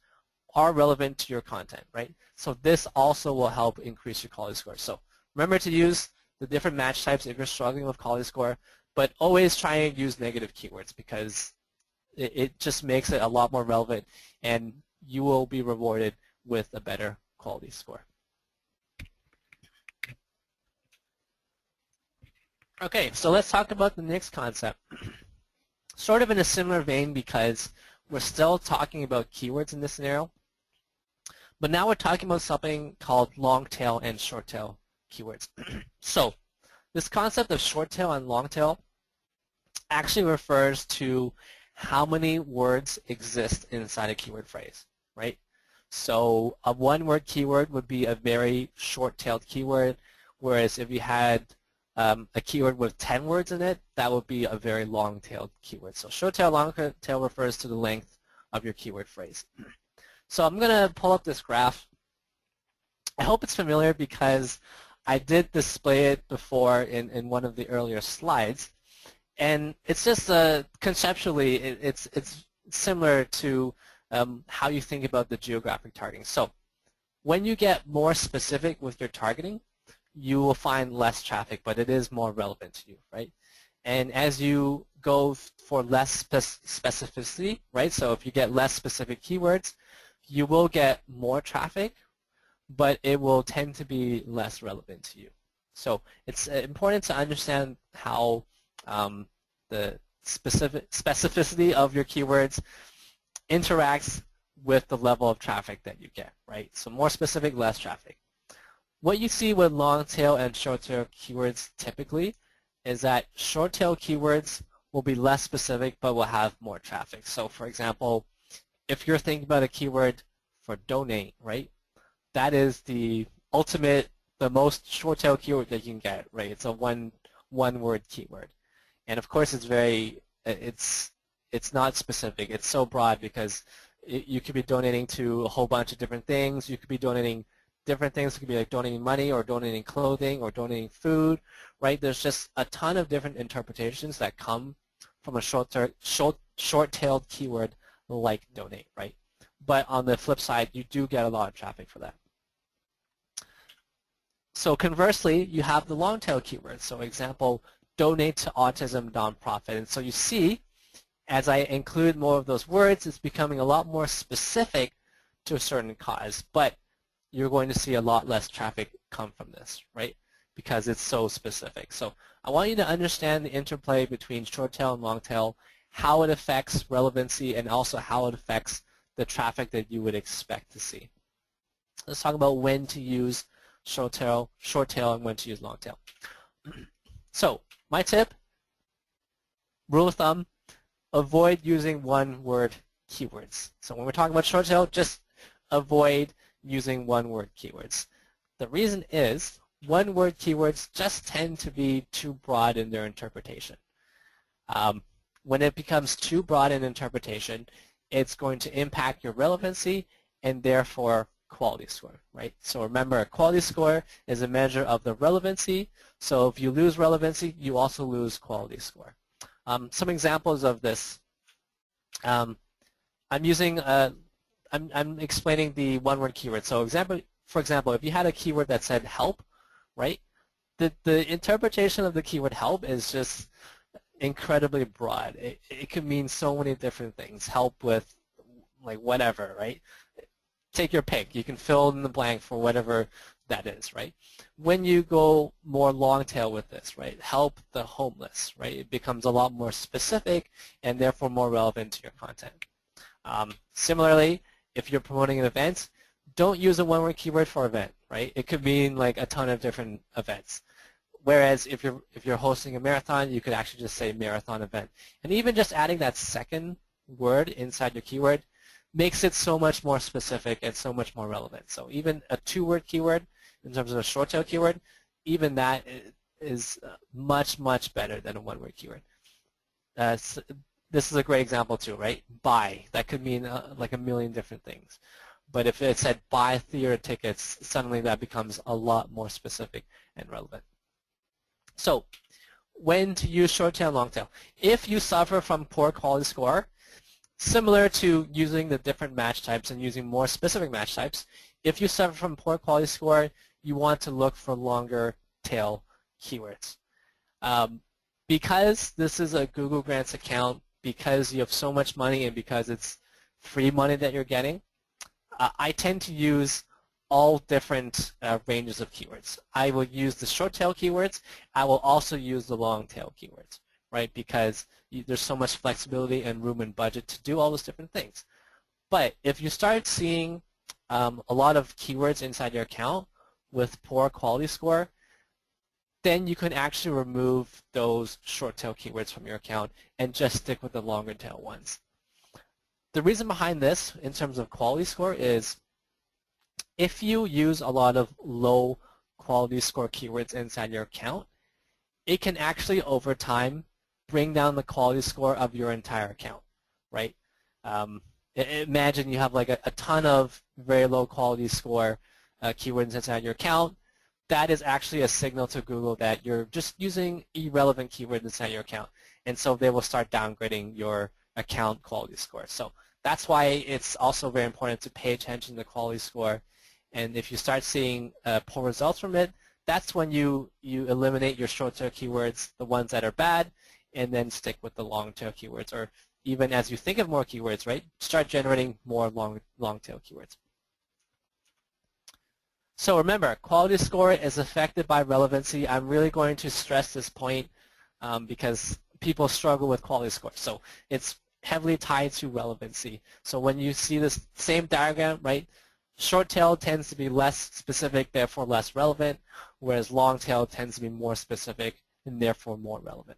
are relevant to your content, right? So this also will help increase your quality score. So remember to use the different match types if you're struggling with quality score, but always try and use negative keywords because it just makes it a lot more relevant, and you will be rewarded with a better quality score. Okay, so let's talk about the next concept. Sort of in a similar vein because we're still talking about keywords in this scenario, but now we're talking about something called long tail and short tail keywords. So this concept of short tail and long tail actually refers to how many words exist inside a keyword phrase, right? So a one-word keyword would be a very short-tailed keyword, whereas if you had a keyword with 10 words in it, that would be a very long-tailed keyword. So short tail, long tail refers to the length of your keyword phrase. So I'm going to pull up this graph. I hope it's familiar because I did display it before in one of the earlier slides. And it's just conceptually, it's similar to how you think about the geographic targeting. So when you get more specific with your targeting, you will find less traffic, but it is more relevant to you, right? And as you go for less specificity, right? So if you get less specific keywords, you will get more traffic, but it will tend to be less relevant to you. So it's important to understand how the specificity of your keywords interacts with the level of traffic that you get, right? So more specific, less traffic. What you see with long tail and short tail keywords typically is that short tail keywords will be less specific but will have more traffic. So for example, if you're thinking about a keyword for donate, right? That is the ultimate, the most short tail keyword that you can get, right? It's a one word keyword. And of course it's not specific. It's so broad because you could be donating to a whole bunch of different things. You could be donating different things. It could be like donating money or donating clothing or donating food, right? There's just a ton of different interpretations that come from a short-tailed keyword like donate, right? But on the flip side, you do get a lot of traffic for that. So conversely, you have the long-tail keywords. So example, donate to autism nonprofit. And so you see, as I include more of those words, it's becoming a lot more specific to a certain cause. But you're going to see a lot less traffic come from this, right? Because it's so specific. So I want you to understand the interplay between short tail and long tail, how it affects relevancy, and also how it affects the traffic that you would expect to see. Let's talk about when to use short tail and when to use long tail. So my tip rule of thumb, avoid using one-word keywords. So when we're talking about short tail, just avoid using one-word keywords. The reason is one-word keywords just tend to be too broad in their interpretation. When it becomes too broad in interpretation, it's going to impact your relevancy and therefore quality score, right? So remember, a quality score is a measure of the relevancy. So if you lose relevancy, you also lose quality score. Some examples of this. I'm explaining the one-word keyword. So for example, if you had a keyword that said help, right? The interpretation of the keyword help is just incredibly broad. It could mean so many different things. Help with like whatever, right? Take your pick. You can fill in the blank for whatever that is, right? When you go more long tail with this, right? Help the homeless, right? It becomes a lot more specific and therefore more relevant to your content. Similarly, if you're promoting an event, don't use a one-word keyword for event, right? It could mean like a ton of different events. Whereas if you're hosting a marathon, you could actually just say marathon event. And even just adding that second word inside your keyword makes it so much more specific and so much more relevant. So even a two-word keyword in terms of a short tail keyword, even that is much, much better than a one-word keyword. This is a great example too, right? Buy. That could mean like a million different things. But if it said buy theater tickets, suddenly that becomes a lot more specific and relevant. So when to use short tail and long tail. If you suffer from poor quality score, similar to using the different match types and using more specific match types, if you suffer from poor quality score, you want to look for longer tail keywords. Because this is a Google Grants account, because you have so much money and because it's free money that you're getting, I tend to use all different ranges of keywords. I will use the short tail keywords. I will also use the long tail keywords, right? Because there's so much flexibility and room and budget to do all those different things. But if you start seeing a lot of keywords inside your account with poor quality score, then you can actually remove those short tail keywords from your account and just stick with the longer tail ones. The reason behind this in terms of quality score is if you use a lot of low quality score keywords inside your account, it can actually over time bring down the quality score of your entire account, right? Imagine you have like a ton of very low quality score keywords inside your account. That is actually a signal to Google that you're just using irrelevant keywords inside your account. And so they will start downgrading your account quality score. So that's why it's also very important to pay attention to the quality score. And if you start seeing poor results from it, that's when you eliminate your short tail keywords, the ones that are bad, and then stick with the long tail keywords. Or even as you think of more keywords, right, start generating more long tail keywords. So remember, quality score is affected by relevancy. I'm really going to stress this point because people struggle with quality score. So it's heavily tied to relevancy. So when you see this same diagram, right, short tail tends to be less specific, therefore less relevant, whereas long tail tends to be more specific and therefore more relevant.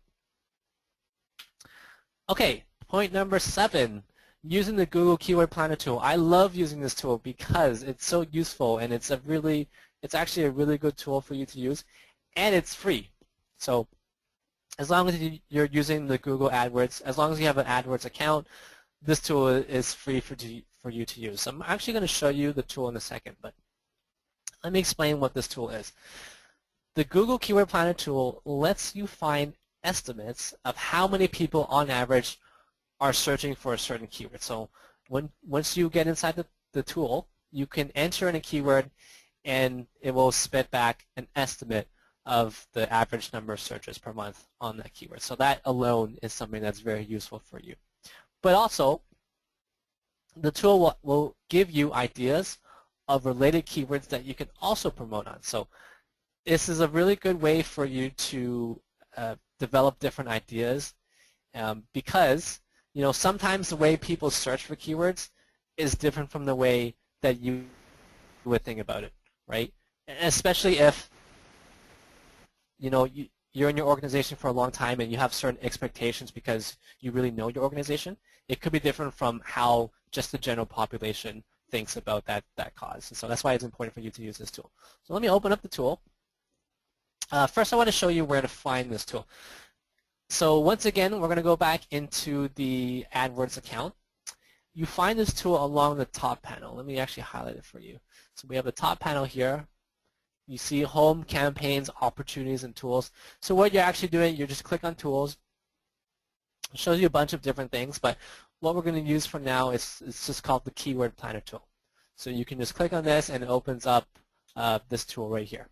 Okay, point number 7. Using the Google Keyword Planner tool. I love using this tool because it's so useful and it's actually a really good tool for you to use, and it's free. So as long as you're using the Google AdWords, as long as you have an AdWords account, this tool is free for you to use. So I'm actually going to show you the tool in a second, but let me explain what this tool is. The Google Keyword Planner tool lets you find estimates of how many people on average are searching for a certain keyword. So once you get inside the tool, you can enter in a keyword and it will spit back an estimate of the average number of searches per month on that keyword. So that alone is something that's very useful for you. But also, the tool will give you ideas of related keywords that you can also promote on. So this is a really good way for you to develop different ideas because sometimes the way people search for keywords is different from the way that you would think about it, right? Especially if you're in your organization for a long time and you have certain expectations because you really know your organization, it could be different from how just the general population thinks about that cause. And so that's why it's important for you to use this tool. So let me open up the tool. First, I want to show you where to find this tool. So once again, we're going to go back into the AdWords account. You find this tool along the top panel. Let me actually highlight it for you. So we have the top panel here. You see Home, Campaigns, Opportunities, and Tools. So what you're actually doing, you just click on Tools. It shows you a bunch of different things, but what we're going to use for now is it's just called the Keyword Planner tool. So you can just click on this and it opens up this tool right here.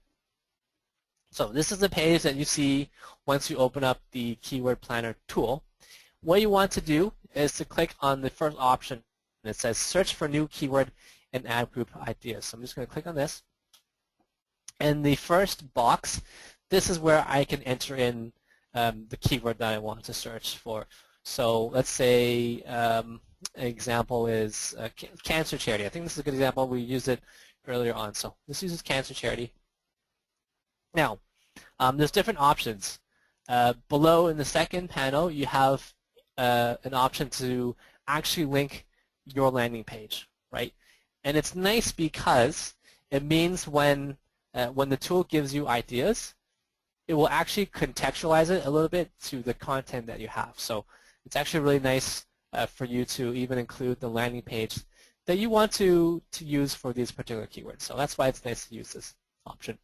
So this is the page that you see once you open up the Keyword Planner tool. What you want to do is to click on the first option. It says Search for New Keyword and Ad Group Ideas. So I'm just going to click on this. And the first box, this is where I can enter in the keyword that I want to search for. So let's say an example is cancer charity. I think this is a good example. We used it earlier on. So this uses cancer charity. Now, there's different options. Below in the second panel, you have an option to actually link your landing page, right? And it's nice because it means when the tool gives you ideas, it will actually contextualize it a little bit to the content that you have. So it's actually really nice for you to even include the landing page that you want to use for these particular keywords. So that's why it's nice to use this option.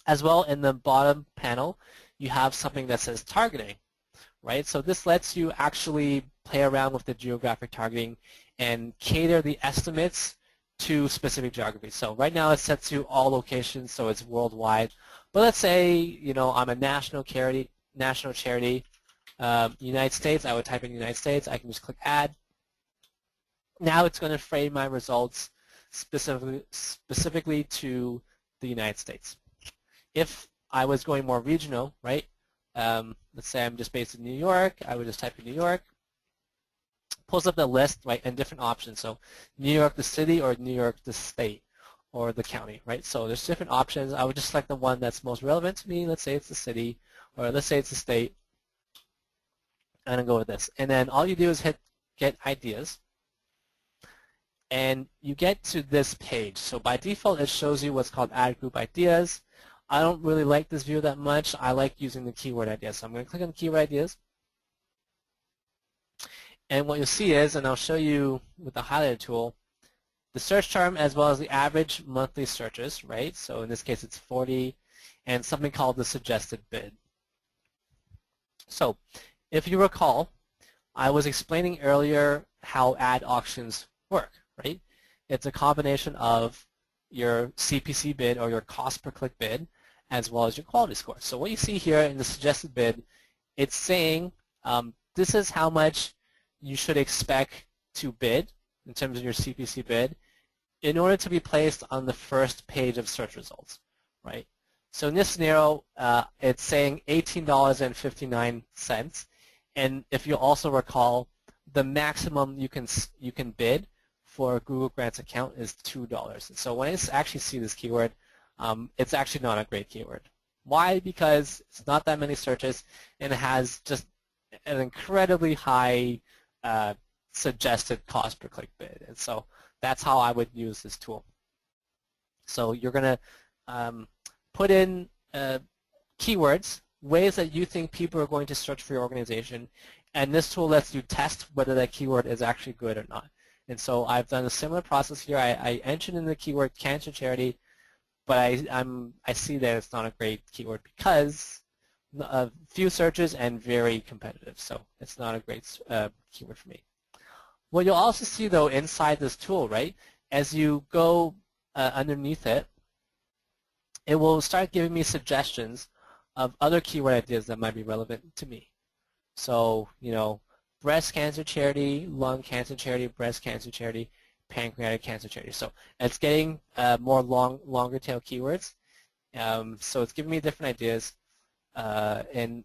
As well, in the bottom panel, you have something that says targeting, right? So this lets you actually play around with the geographic targeting and cater the estimates to specific geographies. So right now it's set to all locations, so it's worldwide. But let's say, you know, I'm a national charity, United States. I would type in United States. I can just click Add. Now it's going to frame my results specifically to the United States. If I was going more regional, right? Let's say I'm just based in New York. I would just type in New York. Pulls up the list, right, and different options. So New York the city or New York the state or the county, right? So there's different options. I would just select the one that's most relevant to me. Let's say it's the city, or let's say it's the state, and then go with this. And then all you do is hit Get Ideas, and you get to this page. So by default, it shows you what's called Ad Group Ideas. I don't really like this view that much. I like using the keyword ideas. So I'm going to click on keyword ideas. And what you'll see is, and I'll show you with the highlighter tool, the search term as well as the average monthly searches, right? So in this case it's 40, and something called the suggested bid. So if you recall, I was explaining earlier how ad auctions work, right? It's a combination of your CPC bid or your cost per click bid as well as your quality score. So what you see here in the suggested bid, it's saying this is how much you should expect to bid in terms of your CPC bid in order to be placed on the first page of search results, right? So in this scenario, it's saying $18.59, and if you also recall, the maximum you can bid for a Google Grants account is $2. And so when I actually see this keyword, it's actually not a great keyword. Why? Because it's not that many searches, and it has just an incredibly high suggested cost per click bid. And so that's how I would use this tool. So you're going to put in keywords, ways that you think people are going to search for your organization, and this tool lets you test whether that keyword is actually good or not. And so I've done a similar process here. I entered in the keyword cancer charity, but I see that it's not a great keyword because a few searches and very competitive. So it's not a great keyword for me. What you'll also see though inside this tool, right, as you go underneath it, it will start giving me suggestions of other keyword ideas that might be relevant to me. So, you know, breast cancer charity, lung cancer charity, breast cancer charity, pancreatic cancer charity. So it's getting more longer tail keywords. So it's giving me different ideas. And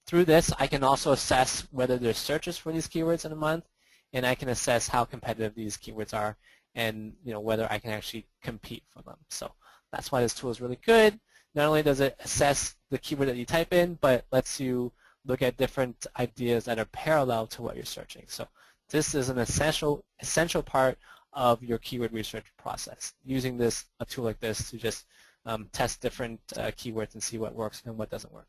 through this, I can also assess whether there's searches for these keywords in a month, and I can assess how competitive these keywords are, and you know whether I can actually compete for them. So that's why this tool is really good. not only does it assess the keyword that you type in, but lets you look at different ideas that are parallel to what you're searching. So this is an essential part of your keyword research process, using a tool like this to just test different keywords and see what works and what doesn't work.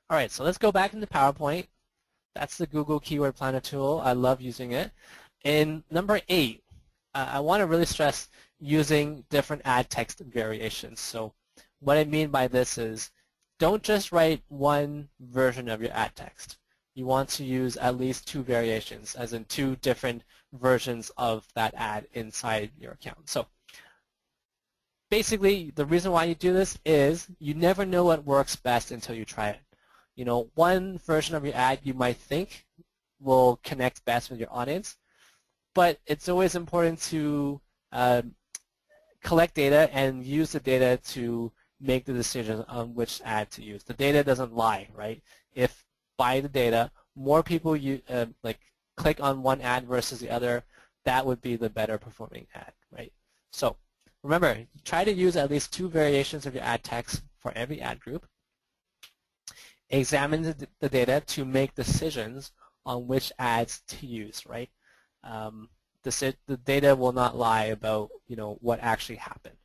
All right, so let's go back into PowerPoint. That's the Google Keyword Planner tool. I love using it. In number 8, I want to really stress using different ad text variations. So what I mean by this is don't just write one version of your ad text. You want to use at least 2 variations, as in 2 different versions of that ad inside your account. So basically, the reason why you do this is you never know what works best until you try it. You know, one version of your ad you might think will connect best with your audience, but it's always important to collect data and use the data to make the decision on which ad to use. The data doesn't lie, right? If by the data, more people click on one ad versus the other, that would be the better performing ad, right? So remember, try to use at least 2 variations of your ad text for every ad group. Examine the data to make decisions on which ads to use, right? The data will not lie about what actually happened.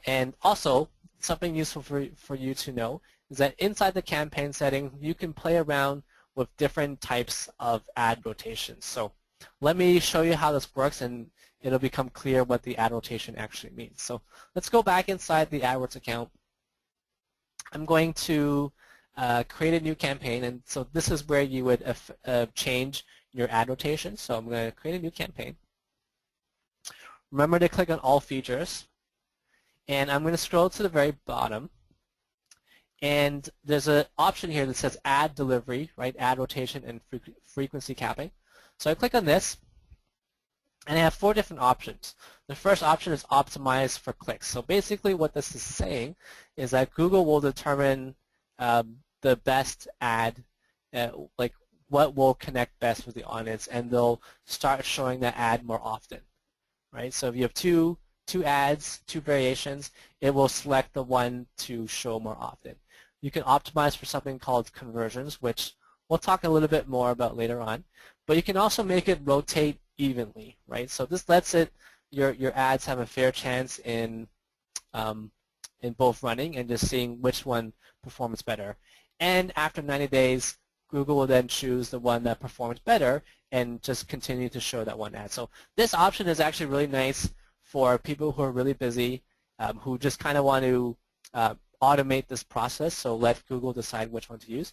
And also, something useful for you to know is that inside the campaign setting, you can play around with different types of ad rotations. So let me show you how this works, and it'll become clear what the ad rotation actually means. So let's go back inside the AdWords account. I'm going to create a new campaign, and so this is where you would change your ad rotation. So I'm going to create a new campaign. Remember to click on all features, and I'm going to scroll to the very bottom, and there's an option here that says ad delivery, right? Ad rotation and frequency capping. So I click on this, and I have 4 different options. The first option is optimize for clicks. So basically what this is saying is that Google will determine the best ad, like what will connect best with the audience, and they'll start showing that ad more often, right? So if you have two ads, 2 variations, it will select the one to show more often. You can optimize for something called conversions, which we'll talk a little bit more about later on, but you can also make it rotate evenly, right? So this lets your ads have a fair chance in both running and just seeing which one performs better. And after 90 days, Google will then choose the one that performs better and just continue to show that one ad. So this option is actually really nice for people who are really busy, who just kind of want to automate this process, so let Google decide which one to use.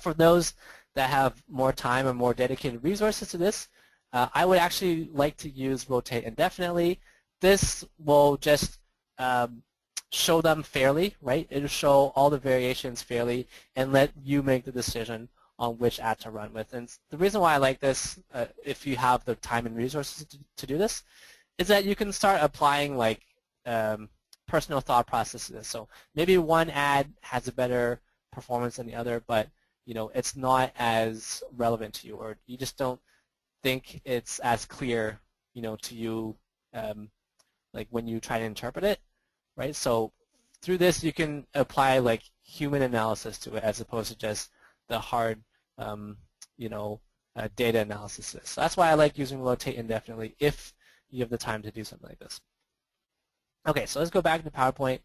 For those that have more time or more dedicated resources to this, I would actually like to use rotate indefinitely. This will just show them fairly, right? It'll show all the variations fairly and let you make the decision on which ad to run with. And the reason why I like this, if you have the time and resources to do this, is that you can start applying like personal thought processes. So maybe one ad has a better performance than the other, but it's not as relevant to you, or you just don't think it's as clear, to you, like when you try to interpret it, right? So through this, you can apply like human analysis to it as opposed to just the hard, data analysis. So that's why I like using rotate indefinitely if you have the time to do something like this. Okay, so let's go back to PowerPoint.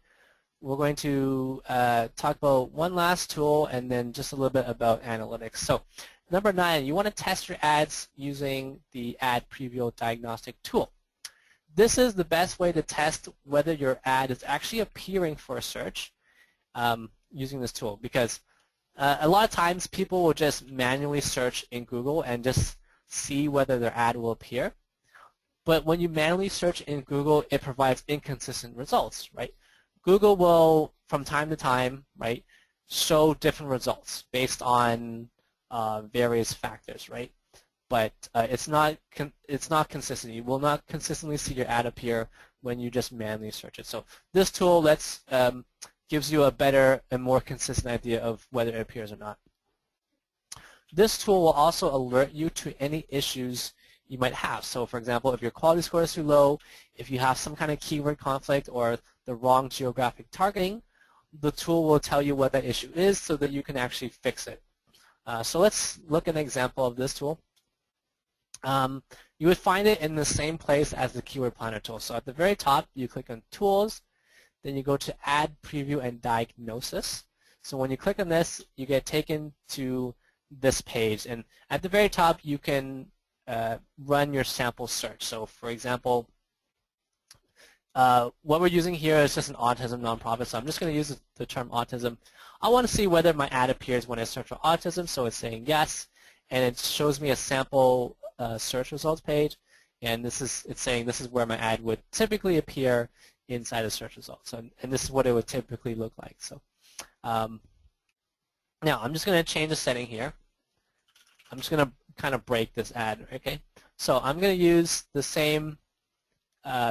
We're going to talk about one last tool and then just a little bit about analytics. So number 9, you want to test your ads using the Ad Preview Diagnostic tool. This is the best way to test whether your ad is actually appearing for a search using this tool, because a lot of times people will just manually search in Google and just see whether their ad will appear. But when you manually search in Google, it provides inconsistent results, right? Google will, from time to time, right, show different results based on various factors, right? But it's not consistent. You will not consistently see your ad appear when you just manually search it. So this tool gives you a better and more consistent idea of whether it appears or not. This tool will also alert you to any issues you might have. So for example, if your quality score is too low, if you have some kind of keyword conflict, or the wrong geographic targeting, the tool will tell you what that issue is so that you can actually fix it. So let's look at an example of this tool. You would find it in the same place as the Keyword Planner tool. So at the very top, you click on Tools, then you go to Add, Preview, and Diagnosis. So when you click on this, you get taken to this page. And at the very top, you can run your sample search. So for example, what we're using here is just an autism nonprofit, so I'm just going to use the term autism. I want to see whether my ad appears when I search for autism, so it's saying yes, and it shows me a sample search results page, and it's saying this is where my ad would typically appear inside the search results, and this is what it would typically look like. So now I'm just going to change the setting here. I'm just going to kind of break this ad, okay? So I'm going to use the same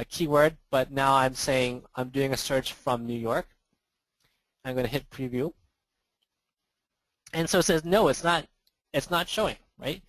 keyword, but now I'm saying I'm doing a search from New York. I'm going to hit preview, and so it says no, it's not showing, right?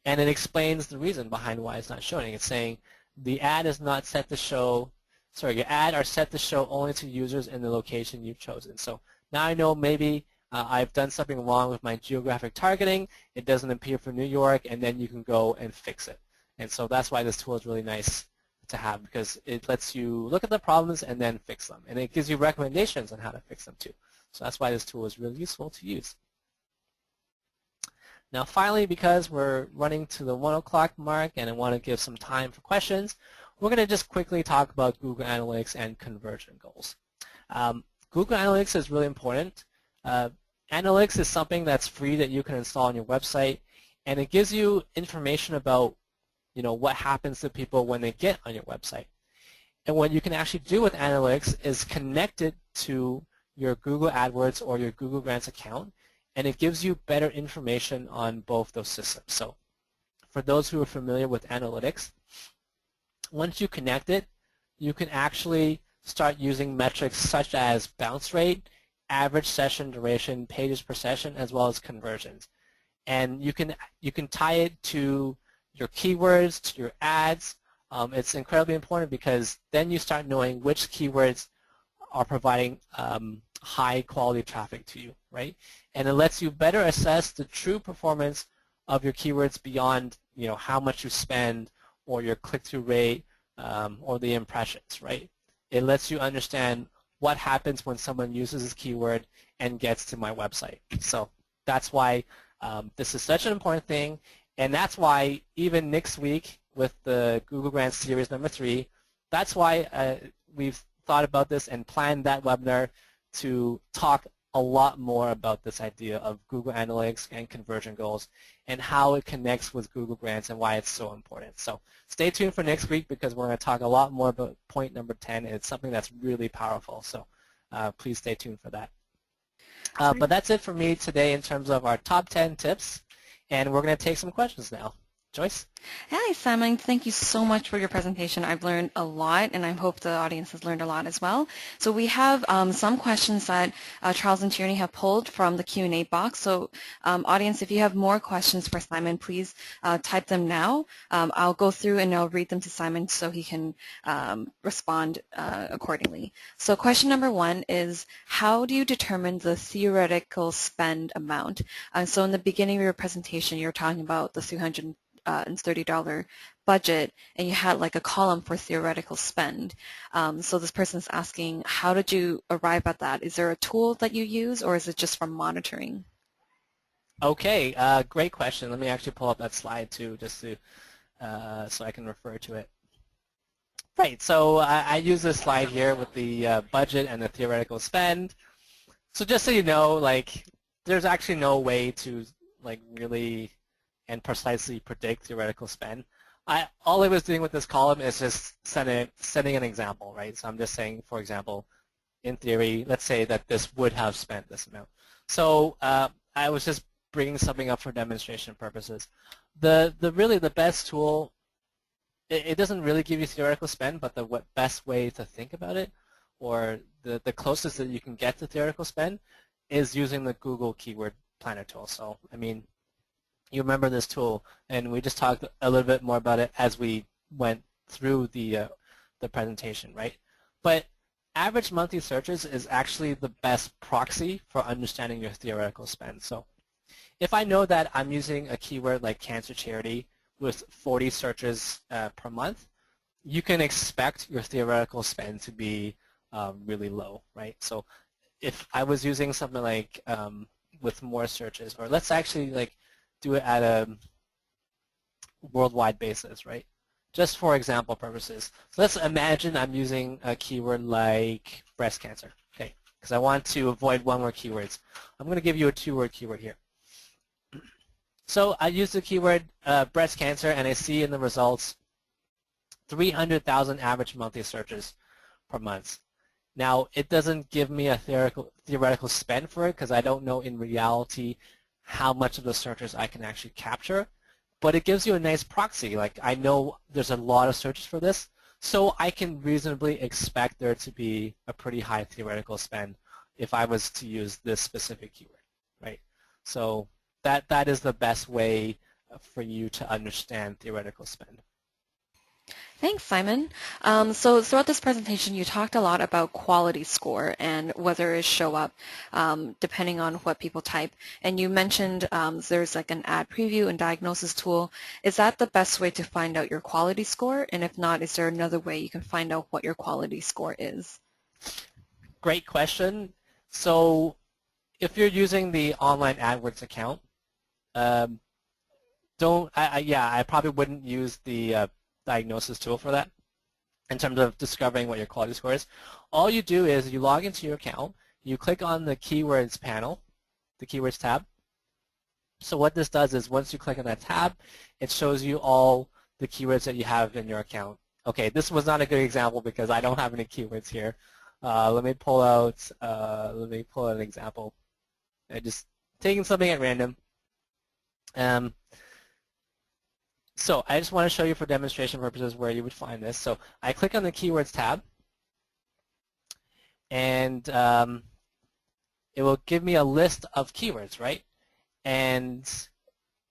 And it explains the reason behind why it's not showing. It's saying the ad is not set to show. Sorry, your ad are set to show only to users in the location you've chosen. So now I know maybe I've done something wrong with my geographic targeting. It doesn't appear for New York, and then you can go and fix it. And so that's why this tool is really nice to have, because it lets you look at the problems and then fix them, and it gives you recommendations on how to fix them too. So that's why this tool is really useful to use. Now finally, because we're running to the 1 o'clock mark and I want to give some time for questions, we're going to just quickly talk about Google Analytics and conversion goals. Google Analytics is really important. Analytics is something that's free that you can install on your website, and it gives you information about what happens to people when they get on your website. And what you can actually do with analytics is connect it to your Google AdWords or your Google Grants account, and it gives you better information on both those systems. So for those who are familiar with analytics, once you connect it, you can actually start using metrics such as bounce rate, average session duration, pages per session, as well as conversions. And you can tie it to your keywords, to your ads. It's incredibly important because then you start knowing which keywords are providing high quality traffic to you, right? And it lets you better assess the true performance of your keywords beyond how much you spend or your click-through rate or the impressions, right? It lets you understand what happens when someone uses this keyword and gets to my website. So that's why this is such an important thing. And that's why even next week with the Google Grants Series number 3, that's why we've thought about this and planned that webinar to talk a lot more about this idea of Google Analytics and conversion goals and how it connects with Google Grants and why it's so important. So stay tuned for next week because we're going to talk a lot more about point number 10. It's something that's really powerful. So please stay tuned for that. But that's it for me today in terms of our top 10 tips. And we're going to take some questions now. Joyce? Hi, Simon. Thank you so much for your presentation. I've learned a lot, and I hope the audience has learned a lot as well. So we have some questions that Charles and Tierney have pulled from the Q&A box. So audience, if you have more questions for Simon, please type them now. I'll go through and I'll read them to Simon so he can respond accordingly. So question number 1 is, how do you determine the theoretical spend amount? So in the beginning of your presentation, you're talking about the $330 budget, and you had like a column for theoretical spend. So this person's asking, how did you arrive at that? Is there a tool that you use, or is it just from monitoring? Okay, great question. Let me actually pull up that slide too, just to so I can refer to it. Right. So I use this slide here with the budget and the theoretical spend. So just so you know, like, there's actually no way to really and precisely predict theoretical spend. All I was doing with this column is just setting an example, right? So I'm just saying, for example, in theory, let's say that this would have spent this amount. So I was just bringing something up for demonstration purposes. Really the best tool, it doesn't really give you theoretical spend, but the best way to think about it, or the closest that you can get to theoretical spend, is using the Google Keyword Planner tool. So I mean, you remember this tool, and we just talked a little bit more about it as we went through the presentation, right? But average monthly searches is actually the best proxy for understanding your theoretical spend. So if I know that I'm using a keyword like cancer charity with 40 searches per month, you can expect your theoretical spend to be really low, right? So if I was using something like with more searches, or let's actually like do it at a worldwide basis, right? Just for example purposes. So let's imagine I'm using a keyword like breast cancer, okay? Because I want to avoid one-word keywords. I'm going to give you a two-word keyword here. So I use the keyword breast cancer, and I see in the results 300,000 average monthly searches per month. Now, it doesn't give me a theoretical spend for it because I don't know in reality how much of the searches I can actually capture, but it gives you a nice proxy. Like, I know there's a lot of searches for this, so I can reasonably expect there to be a pretty high theoretical spend if I was to use this specific keyword, right? So that is the best way for you to understand theoretical spend. Thanks, Simon. So throughout this presentation, you talked a lot about quality score and whether it show up depending on what people type. And you mentioned there's like an ad preview and diagnosis tool. Is that the best way to find out your quality score? And if not, is there another way you can find out what your quality score is? Great question. So if you're using the online AdWords account, um, I probably wouldn't use the diagnosis tool for that in terms of discovering what your quality score is. All you do is you log into your account, you click on the keywords panel, the keywords tab. So what this does is once you click on that tab, it shows you all the keywords that you have in your account. Okay, this was not a good example because I don't have any keywords here. Let me pull out an example. I'm just taking something at random. So I just want to show you for demonstration purposes where you would find this. So I click on the Keywords tab, and it will give me a list of keywords, right? And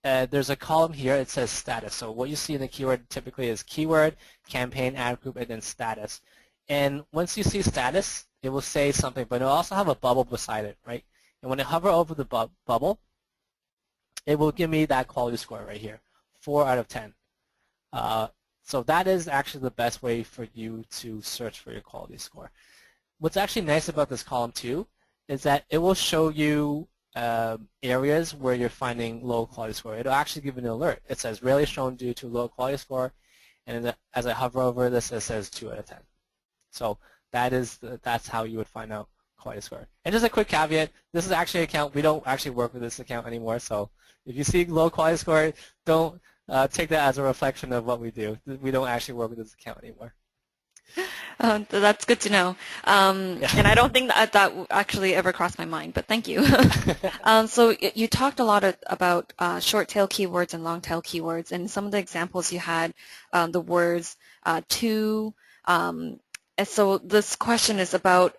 there's a column here. It says status. So what you see in the keyword typically is keyword, campaign, ad group, and then status. And once you see status, it will say something, but it'll also have a bubble beside it, right? And when I hover over the bubble, it will give me that quality score right here, 4 out of 10. So that is actually the best way for you to search for your quality score. What's actually nice about this column too is that it will show you areas where you're finding low quality score. It'll actually give you an alert. It says rarely shown due to low quality score, and as I hover over this, it says 2 out of 10. So that's how you would find out quality score. And just a quick caveat, this is actually an account, we don't actually work with this account anymore, so if you see low quality score, don't take that as a reflection of what we do. We don't actually work with this account anymore. That's good to know. Yeah. And I don't think that actually ever crossed my mind, but thank you. So you talked a lot about short tail keywords and long tail keywords, and some of the examples you had, the words to. And so this question is about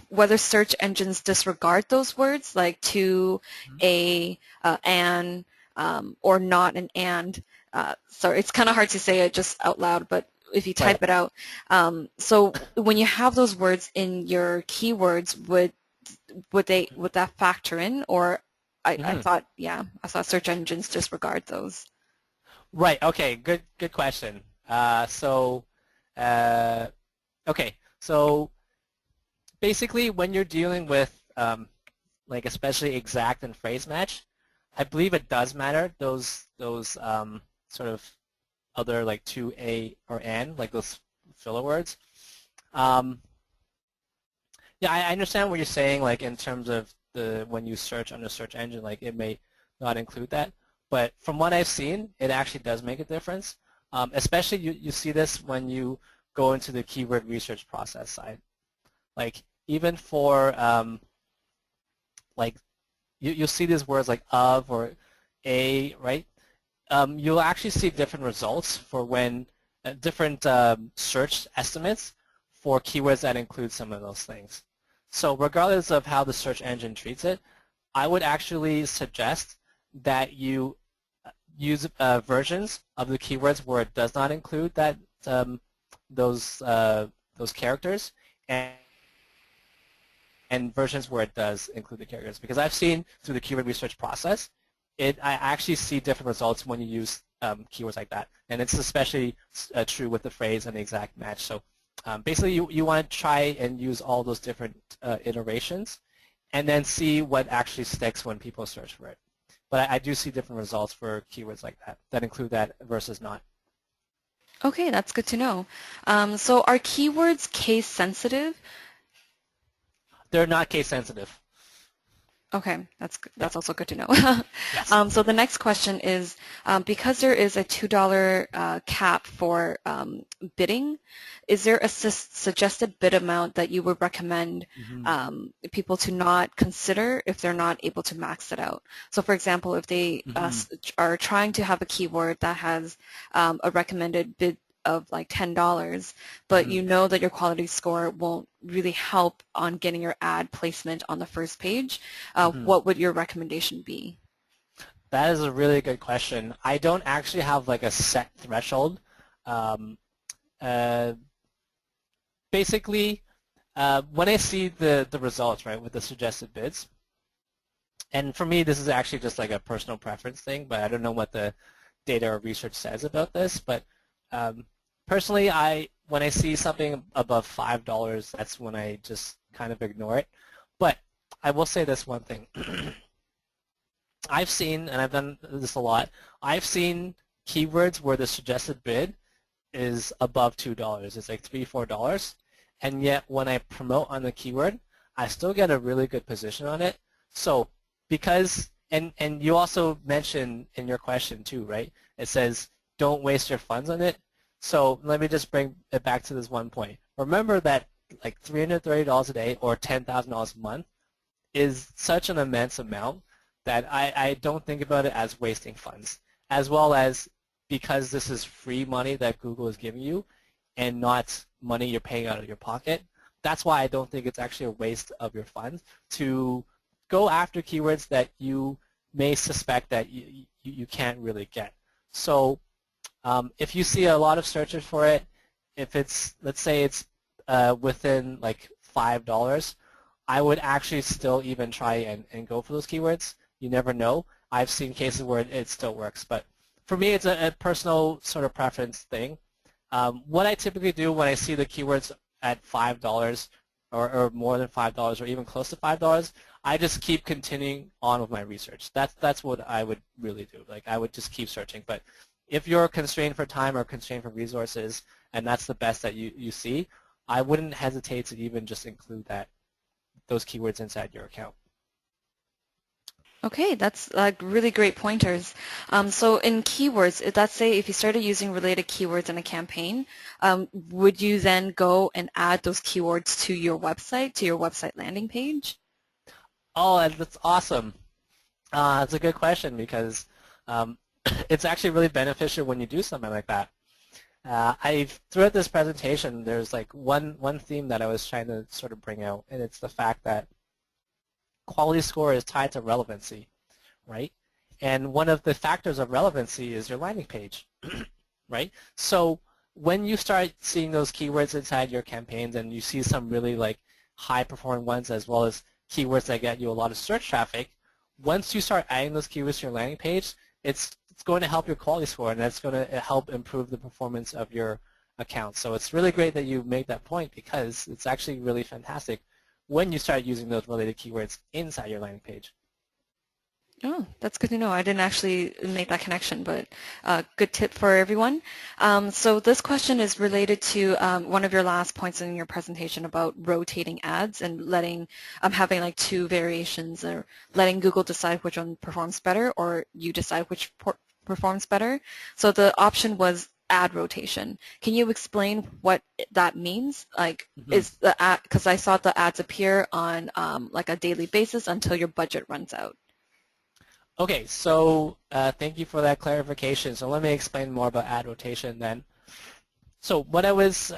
whether search engines disregard those words, like to, a, an, or not an and. So it's kind of hard to say it just out loud, but if you type Right. it out. So when you have those words in your keywords, would that factor in, or I thought search engines disregard those. Right. Okay. Good question. Okay. So basically, when you're dealing with like especially exact and phrase match, I believe it does matter. Those sort of other like to, a, or an, like those filler words. Yeah, I understand what you're saying, like in terms of when you search on a search engine, like it may not include that. But from what I've seen, it actually does make a difference. Especially you see this when you go into the keyword research process side. Like even for like you'll see these words like of or a, right? You'll actually see different results for when different search estimates for keywords that include some of those things. So regardless of how the search engine treats it, I would actually suggest that you use versions of the keywords where it does not include that those characters, and and versions where it does include the keywords. Because I've seen through the keyword research process, I actually see different results when you use keywords like that. And it's especially true with the phrase and the exact match. So basically, you want to try and use all those different iterations and then see what actually sticks when people search for it. But I do see different results for keywords like that include that versus not. Okay, that's good to know. So are keywords case sensitive? They're not case sensitive. Okay, Yeah. that's also good to know. Yes. So the next question is, because there is a $2 cap for bidding, is there a suggested bid amount that you would recommend Mm-hmm. people to not consider if they're not able to max it out? So for example, if they Mm-hmm. are trying to have a keyword that has a recommended bid of like $10, but Mm-hmm. you know that your quality score won't really help on getting your ad placement on the first page, Mm-hmm. what would your recommendation be? That is a really good question. I don't actually have like a set threshold. Um, uh, Basically, when I see the results, right, with the suggested bids, and for me, this is actually just like a personal preference thing, but I don't know what the data or research says about this. But personally, when I see something above $5, that's when I just kind of ignore it. But I will say this one thing. I've seen, and I've done this a lot, I've seen keywords where the suggested bid is above $2. It's like $3, $4. And yet when I promote on the keyword, I still get a really good position on it. So because, and you also mentioned in your question too, right? It says don't waste your funds on it. So let me just bring it back to this one point. Remember that like $330 a day or $10,000 a month is such an immense amount that I don't think about it as wasting funds, as well as because this is free money that Google is giving you and not money you're paying out of your pocket. That's why I don't think it's actually a waste of your funds to go after keywords that you may suspect that you can't really get. So if you see a lot of searches for it, if it's, let's say it's within like $5, I would actually still even try and go for those keywords. You never know. I've seen cases where it still works, but for me, it's a personal sort of preference thing. What I typically do when I see the keywords at $5 or more than $5 or even close to $5, I just keep continuing on with my research. That's what I would really do. Like I would just keep searching. But if you're constrained for time or constrained for resources, and that's the best that you see, I wouldn't hesitate to even just include those keywords inside your account. Okay, that's really great pointers. So in keywords, let's say if you started using related keywords in a campaign, would you then go and add those keywords to your website landing page? Oh, that's awesome. That's a good question because um, it's actually really beneficial when you do something like that. Throughout this presentation, there's like one theme that I was trying to sort of bring out, and it's the fact that quality score is tied to relevancy, right? And one of the factors of relevancy is your landing page, right? So when you start seeing those keywords inside your campaigns and you see some really like high performing ones as well as keywords that get you a lot of search traffic, once you start adding those keywords to your landing page, it's going to help your quality score and that's going to help improve the performance of your account. So it's really great that you made that point because it's actually really fantastic when you start using those related keywords inside your landing page. Oh, that's good to know. I didn't actually make that connection, but good tip for everyone. So this question is related to one of your last points in your presentation about rotating ads and having like two variations or letting Google decide which one performs better or you decide which performs better. So the option was ad rotation. Can you explain what that means? Like, Mhm. is the ad, because I saw the ads appear on like a daily basis until your budget runs out. Okay, so thank you for that clarification. So let me explain more about ad rotation then. So what I was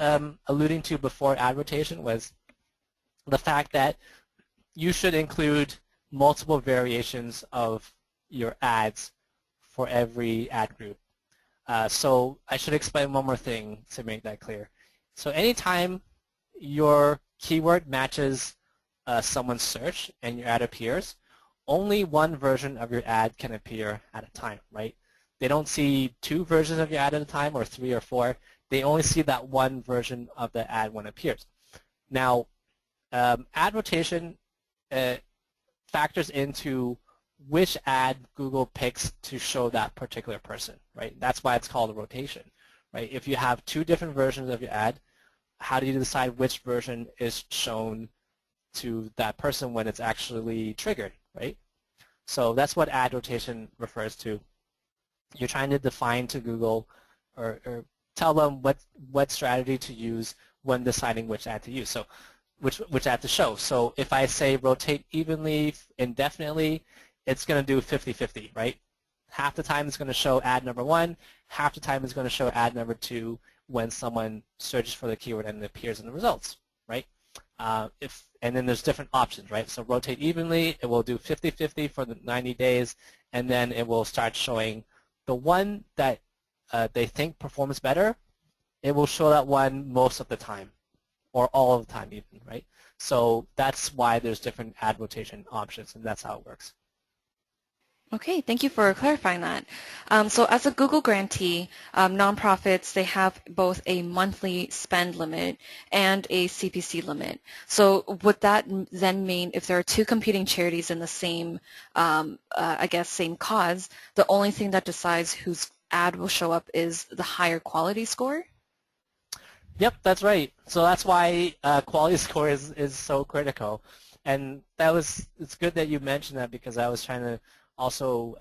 alluding to before ad rotation was the fact that you should include multiple variations of your ads for every ad group. So I should explain one more thing to make that clear. So anytime your keyword matches someone's search and your ad appears, only one version of your ad can appear at a time, right? They don't see two versions of your ad at a time or three or four. They only see that one version of the ad when it appears. Now, ad rotation factors into which ad Google picks to show that particular person, right? That's why it's called a rotation, right? If you have two different versions of your ad, how do you decide which version is shown to that person when it's actually triggered, right? So that's what ad rotation refers to. You're trying to define to Google or tell them what strategy to use when deciding which ad to use. So which ad to show. So if I say rotate evenly, indefinitely, it's going to do 50-50, right? Half the time it's going to show ad number 1, half the time it's going to show ad number 2 when someone searches for the keyword and it appears in the results, right? And then there's different options, right? So rotate evenly, it will do 50-50 for the 90 days, and then it will start showing the one that they think performs better. It will show that one most of the time, or all of the time even, right? So that's why there's different ad rotation options, and that's how it works. Okay, thank you for clarifying that. So as a Google grantee, nonprofits, they have both a monthly spend limit and a CPC limit. So would that then mean if there are two competing charities in the same, I guess, same cause, the only thing that decides whose ad will show up is the higher quality score? Yep, that's right. So that's why quality score is so critical. And it's good that you mentioned that because I was trying to also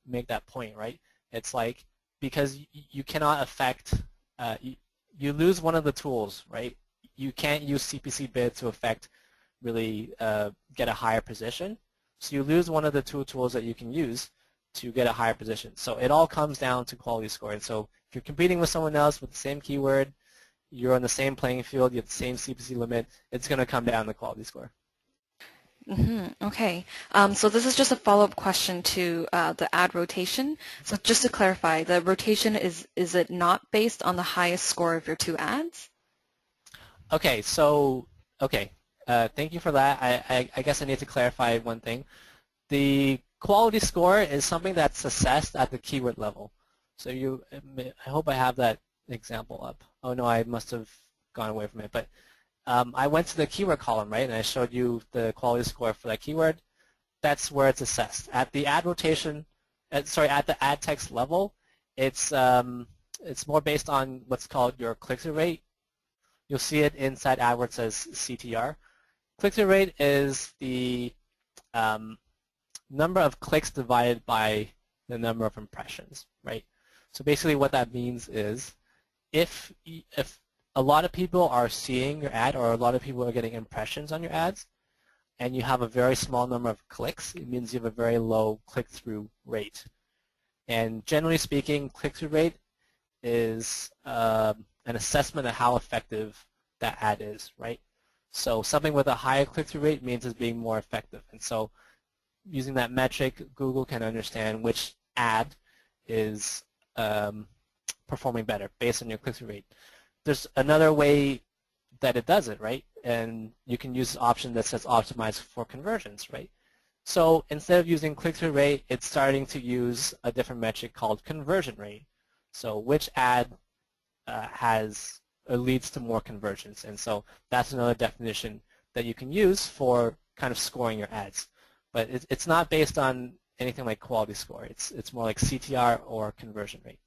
make that point, right? It's like because you cannot affect, you lose one of the tools, right? You can't use CPC bid to affect really get a higher position. So you lose one of the two tools that you can use to get a higher position. So it all comes down to quality score. And so if you're competing with someone else with the same keyword, you're on the same playing field, you have the same CPC limit, it's going to come down to quality score. Okay. So this is just a follow-up question to the ad rotation. So just to clarify, the rotation is it not based on the highest score of your two ads? Okay, thank you for that. I guess I need to clarify one thing. The quality score is something that's assessed at the keyword level. So I hope I have that example up. Oh no, I must have gone away from it. But I went to the keyword column, right, and I showed you the quality score for that keyword. That's where it's assessed. At the ad rotation, at the ad text level, it's more based on what's called your click-through rate. You'll see it inside AdWords as CTR. Click-through rate is the number of clicks divided by the number of impressions, right? So basically what that means is if a lot of people are seeing your ad or a lot of people are getting impressions on your ads and you have a very small number of clicks, it means you have a very low click-through rate. And generally speaking, click-through rate is an assessment of how effective that ad is, right? So something with a higher click-through rate means it's being more effective. And so using that metric, Google can understand which ad is performing better based on your click-through rate. There's another way that it does it, right? And you can use an option that says optimize for conversions, right? So instead of using click-through rate, it's starting to use a different metric called conversion rate. So which ad leads to more conversions. And so that's another definition that you can use for kind of scoring your ads. But it's not based on anything like quality score. It's more like CTR or conversion rate.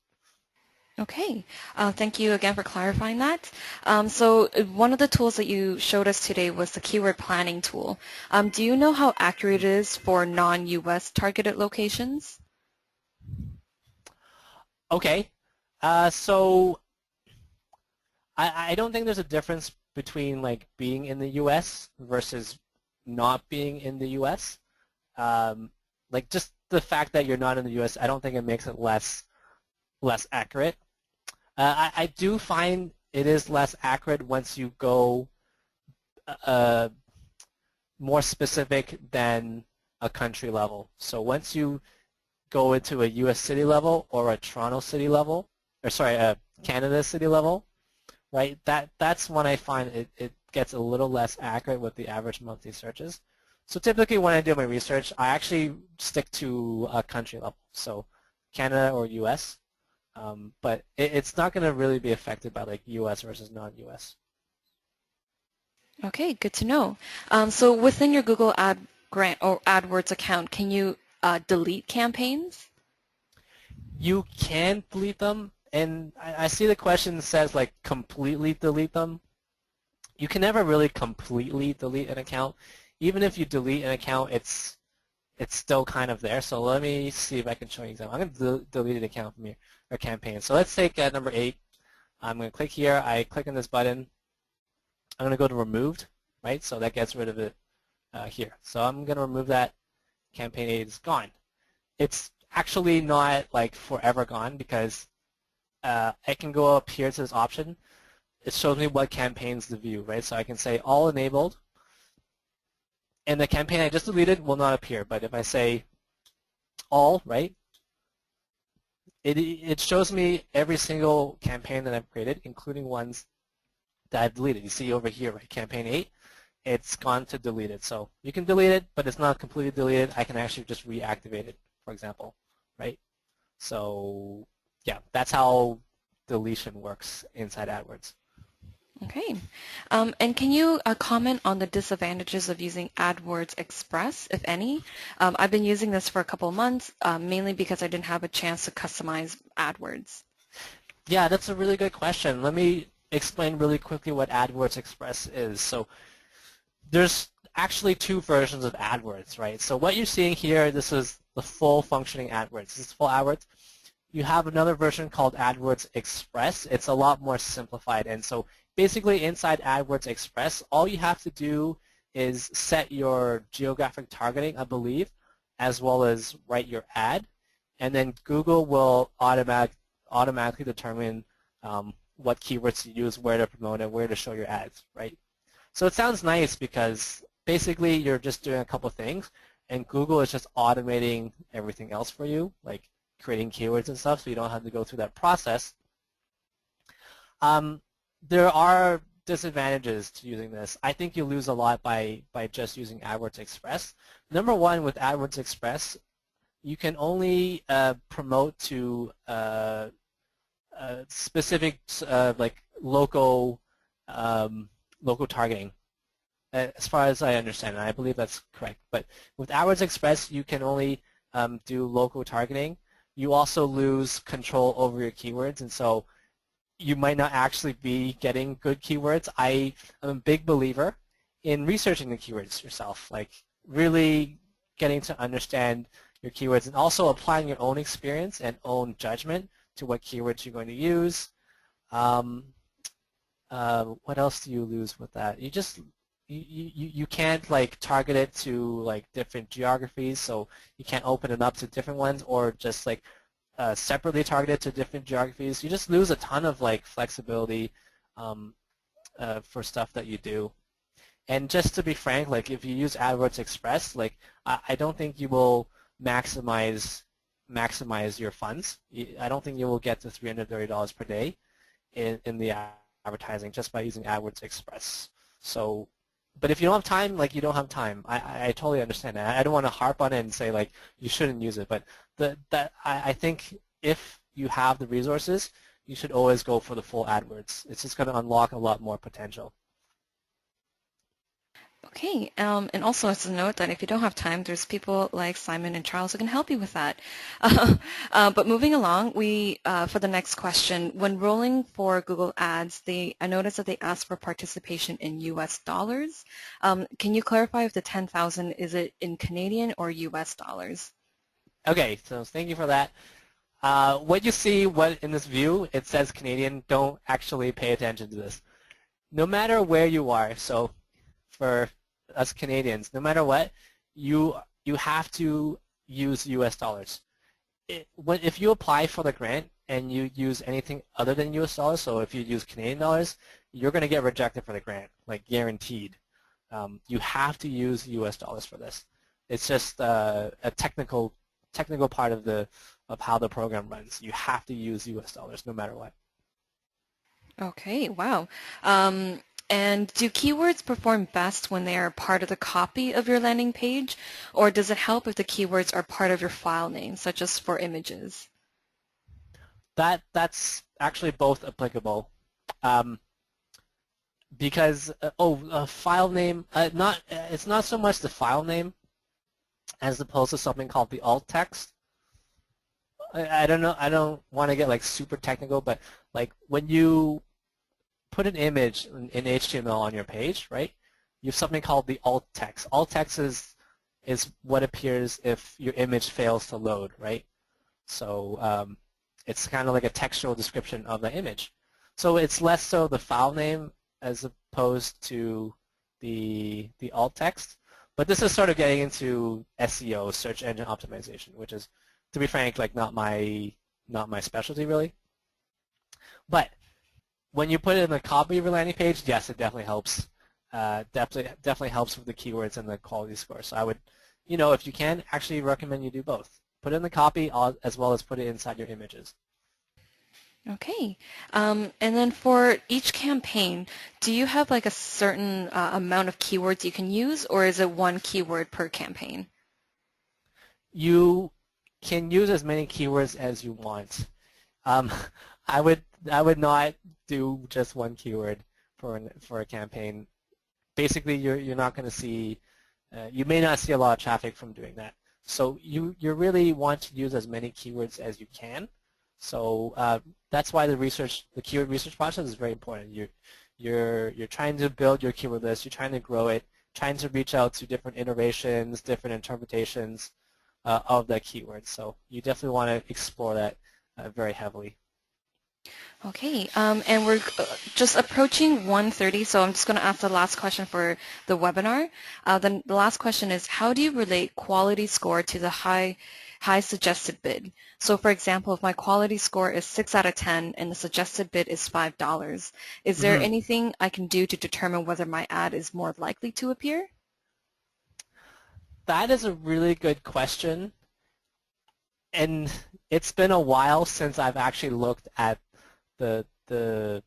Okay, thank you again for clarifying that. So one of the tools that you showed us today was the keyword planning tool. Do you know how accurate it is for non-US targeted locations? Okay, so I don't think there's a difference between like being in the U.S. versus not being in the U.S. Like just the fact that you're not in the U.S., I don't think it makes it less accurate. I do find it is less accurate once you go more specific than a country level. So once you go into a U.S. city level or a Toronto city level, or sorry, a Canada city level, right? That's when I find it gets a little less accurate with the average monthly searches. So typically when I do my research, I actually stick to a country level, so Canada or US, but it's not going to really be affected by like US versus non-US. Okay, good to know. So within your Google Ad Grant or AdWords account, can you delete campaigns? You can delete them, and I see the question says like completely delete them. You can never really completely delete an account. Even if you delete an account, it's still kind of there. So let me see if I can show you an example. I'm going to delete an account from your or campaign. So let's take number 8. I'm going to click here. I click on this button. I'm going to go to removed, right? So that gets rid of it here. So I'm going to remove that. Campaign 8 is gone. It's actually not like forever gone because I can go up here to this option. It shows me what campaigns to view, right? So I can say all enabled, and the campaign I just deleted will not appear. But if I say all, right, it shows me every single campaign that I've created, including ones that I've deleted. You see over here, right, campaign 8, it's gone to deleted. So you can delete it, but it's not completely deleted. I can actually just reactivate it, for example, right? So yeah, that's how deletion works inside AdWords. Okay. And can you comment on the disadvantages of using AdWords Express, if any? I've been using this for a couple of months, mainly because I didn't have a chance to customize AdWords. Yeah, that's a really good question. Let me explain really quickly what AdWords Express is. So there's actually 2 versions of AdWords, right? So what you're seeing here, this is the full functioning AdWords. This is full AdWords. You have another version called AdWords Express. It's a lot more simplified. And so basically inside AdWords Express, all you have to do is set your geographic targeting, I believe, as well as write your ad. And then Google will automatically determine what keywords to use, where to promote it, where to show your ads, right? So it sounds nice because basically you're just doing a couple things, and Google is just automating everything else for you, like creating keywords and stuff, so you don't have to go through that process. There are disadvantages to using this. I think you lose a lot by just using AdWords Express. Number one, with AdWords Express, you can only promote to specific like local targeting, as far as I understand, and I believe that's correct. But with AdWords Express, you can only do local targeting. You also lose control over your keywords, and so you might not actually be getting good keywords. I am a big believer in researching the keywords yourself, like really getting to understand your keywords and also applying your own experience and own judgment to what keywords you're going to use. What else do you lose with that? You can't like target it to like different geographies, so you can't open it up to different ones or just like separately targeted to different geographies. You just lose a ton of like flexibility for stuff that you do. And just to be frank, like if you use AdWords Express, like I don't think you will maximize your funds. I don't think you will get to $330 per day in the advertising just by using AdWords Express. So, but if you don't have time, like you don't have time. I totally understand that. I don't want to harp on it and say like you shouldn't use it, but I think if you have the resources, you should always go for the full AdWords. It's just going to unlock a lot more potential. Okay, and also as a note that if you don't have time, there's people like Simon and Charles who can help you with that. But moving along, for the next question, when rolling for Google Ads, I noticed that they ask for participation in U.S. dollars. Can you clarify if the 10,000 is it in Canadian or U.S. dollars? Okay, so thank you for that. What you see in this view, it says Canadian. Don't actually pay attention to this. No matter where you are, so for us Canadians, no matter what, you have to use U.S. dollars. If you apply for the grant and you use anything other than U.S. dollars, so if you use Canadian dollars, you're going to get rejected for the grant, like guaranteed. You have to use U.S. dollars for this. It's just a technical part of how the program runs. You have to use U.S. dollars no matter what. Okay, wow. And do keywords perform best when they are part of the copy of your landing page, or does it help if the keywords are part of your file name, such as for images? That's actually both applicable. Um, because file name, not it's not so much the file name as opposed to something called the alt text. I don't know. I don't want to get like super technical, but like when you put an image in HTML on your page, right? You have something called the alt text. Alt text is what appears if your image fails to load, right? So it's kind of like a textual description of the image. So it's less so the file name as opposed to the alt text. But this is sort of getting into SEO, search engine optimization, which is, to be frank, like not my specialty really. But when you put it in the copy of your landing page, yes, it definitely helps. Definitely helps with the keywords and the quality score. So I would, if you can, actually recommend you do both. Put it in the copy as well as put it inside your images. Okay. And then for each campaign, do you have like a certain amount of keywords you can use, or is it one keyword per campaign? You can use as many keywords as you want. Um, I would not do just one keyword for a campaign. Basically, you're not going to see, you may not see a lot of traffic from doing that. So you really want to use as many keywords as you can. So that's why the keyword research process is very important. You're trying to build your keyword list. You're trying to grow it, trying to reach out to different iterations, different interpretations of that keyword. So you definitely want to explore that very heavily. Okay, and we're just approaching 1:30, so I'm just going to ask the last question for the webinar. Then the last question is, how do you relate quality score to the high suggested bid? So for example, if my quality score is 6 out of 10 and the suggested bid is $5, is there Mhm. anything I can do to determine whether my ad is more likely to appear? That is a really good question, and it's been a while since I've actually looked at the the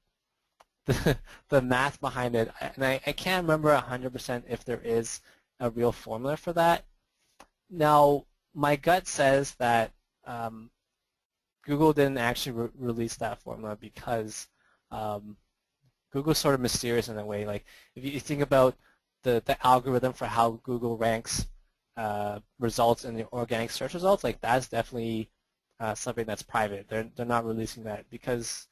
the, the math behind it, and I can't remember 100% if there is a real formula for that. Now, my gut says that Google didn't actually release that formula because um, Google's sort of mysterious in a way. Like, if you think about the algorithm for how Google ranks results in the organic search results, like that's definitely something that's private. They're not releasing that because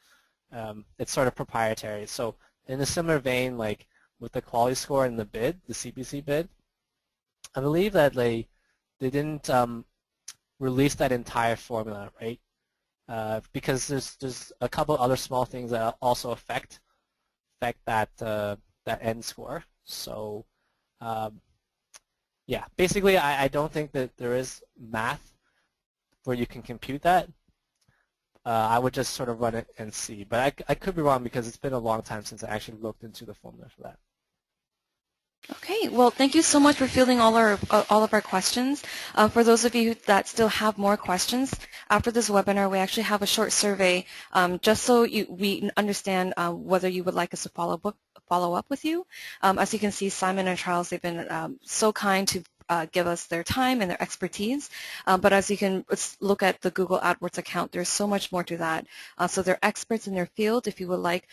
it's sort of proprietary. So in a similar vein, like with the quality score and the bid, the CPC bid, I believe that they didn't release that entire formula, right? Because there's a couple other small things that also affect that end score. So yeah, basically I don't think that there is math where you can compute that. I would just sort of run it and see. But I could be wrong because it's been a long time since I actually looked into the formula for that. Okay, well, thank you so much for fielding all of our questions. For those of you that still have more questions, after this webinar, we actually have a short survey just so we understand whether you would like us to follow up with you. As you can see, Simon and Charles, they've been so kind to give us their time and their expertise. But as you can look at the Google AdWords account, there's so much more to that. So they're experts in their field. If you would like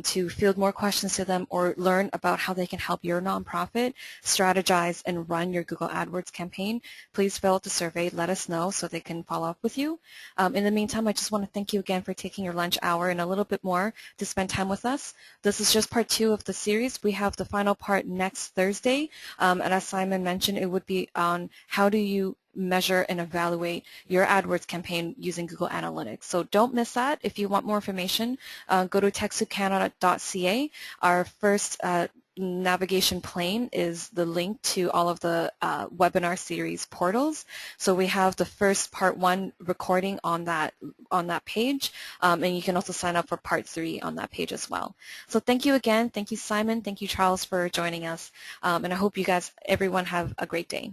to field more questions to them or learn about how they can help your nonprofit strategize and run your Google AdWords campaign, please fill out the survey. Let us know so they can follow up with you. In the meantime, I just want to thank you again for taking your lunch hour and a little bit more to spend time with us. This is just part 2 of the series. We have the final part next Thursday. And as Simon mentioned, it would be on how do you measure and evaluate your AdWords campaign using Google Analytics. So don't miss that. If you want more information, go to TechSoupCanada.ca. Our first navigation plane is the link to all of the webinar series portals. So we have the first part 1 recording on that page, and you can also sign up for part 3 on that page as well. So thank you again. Thank you, Simon. Thank you, Charles, for joining us. And I hope you guys, everyone, have a great day.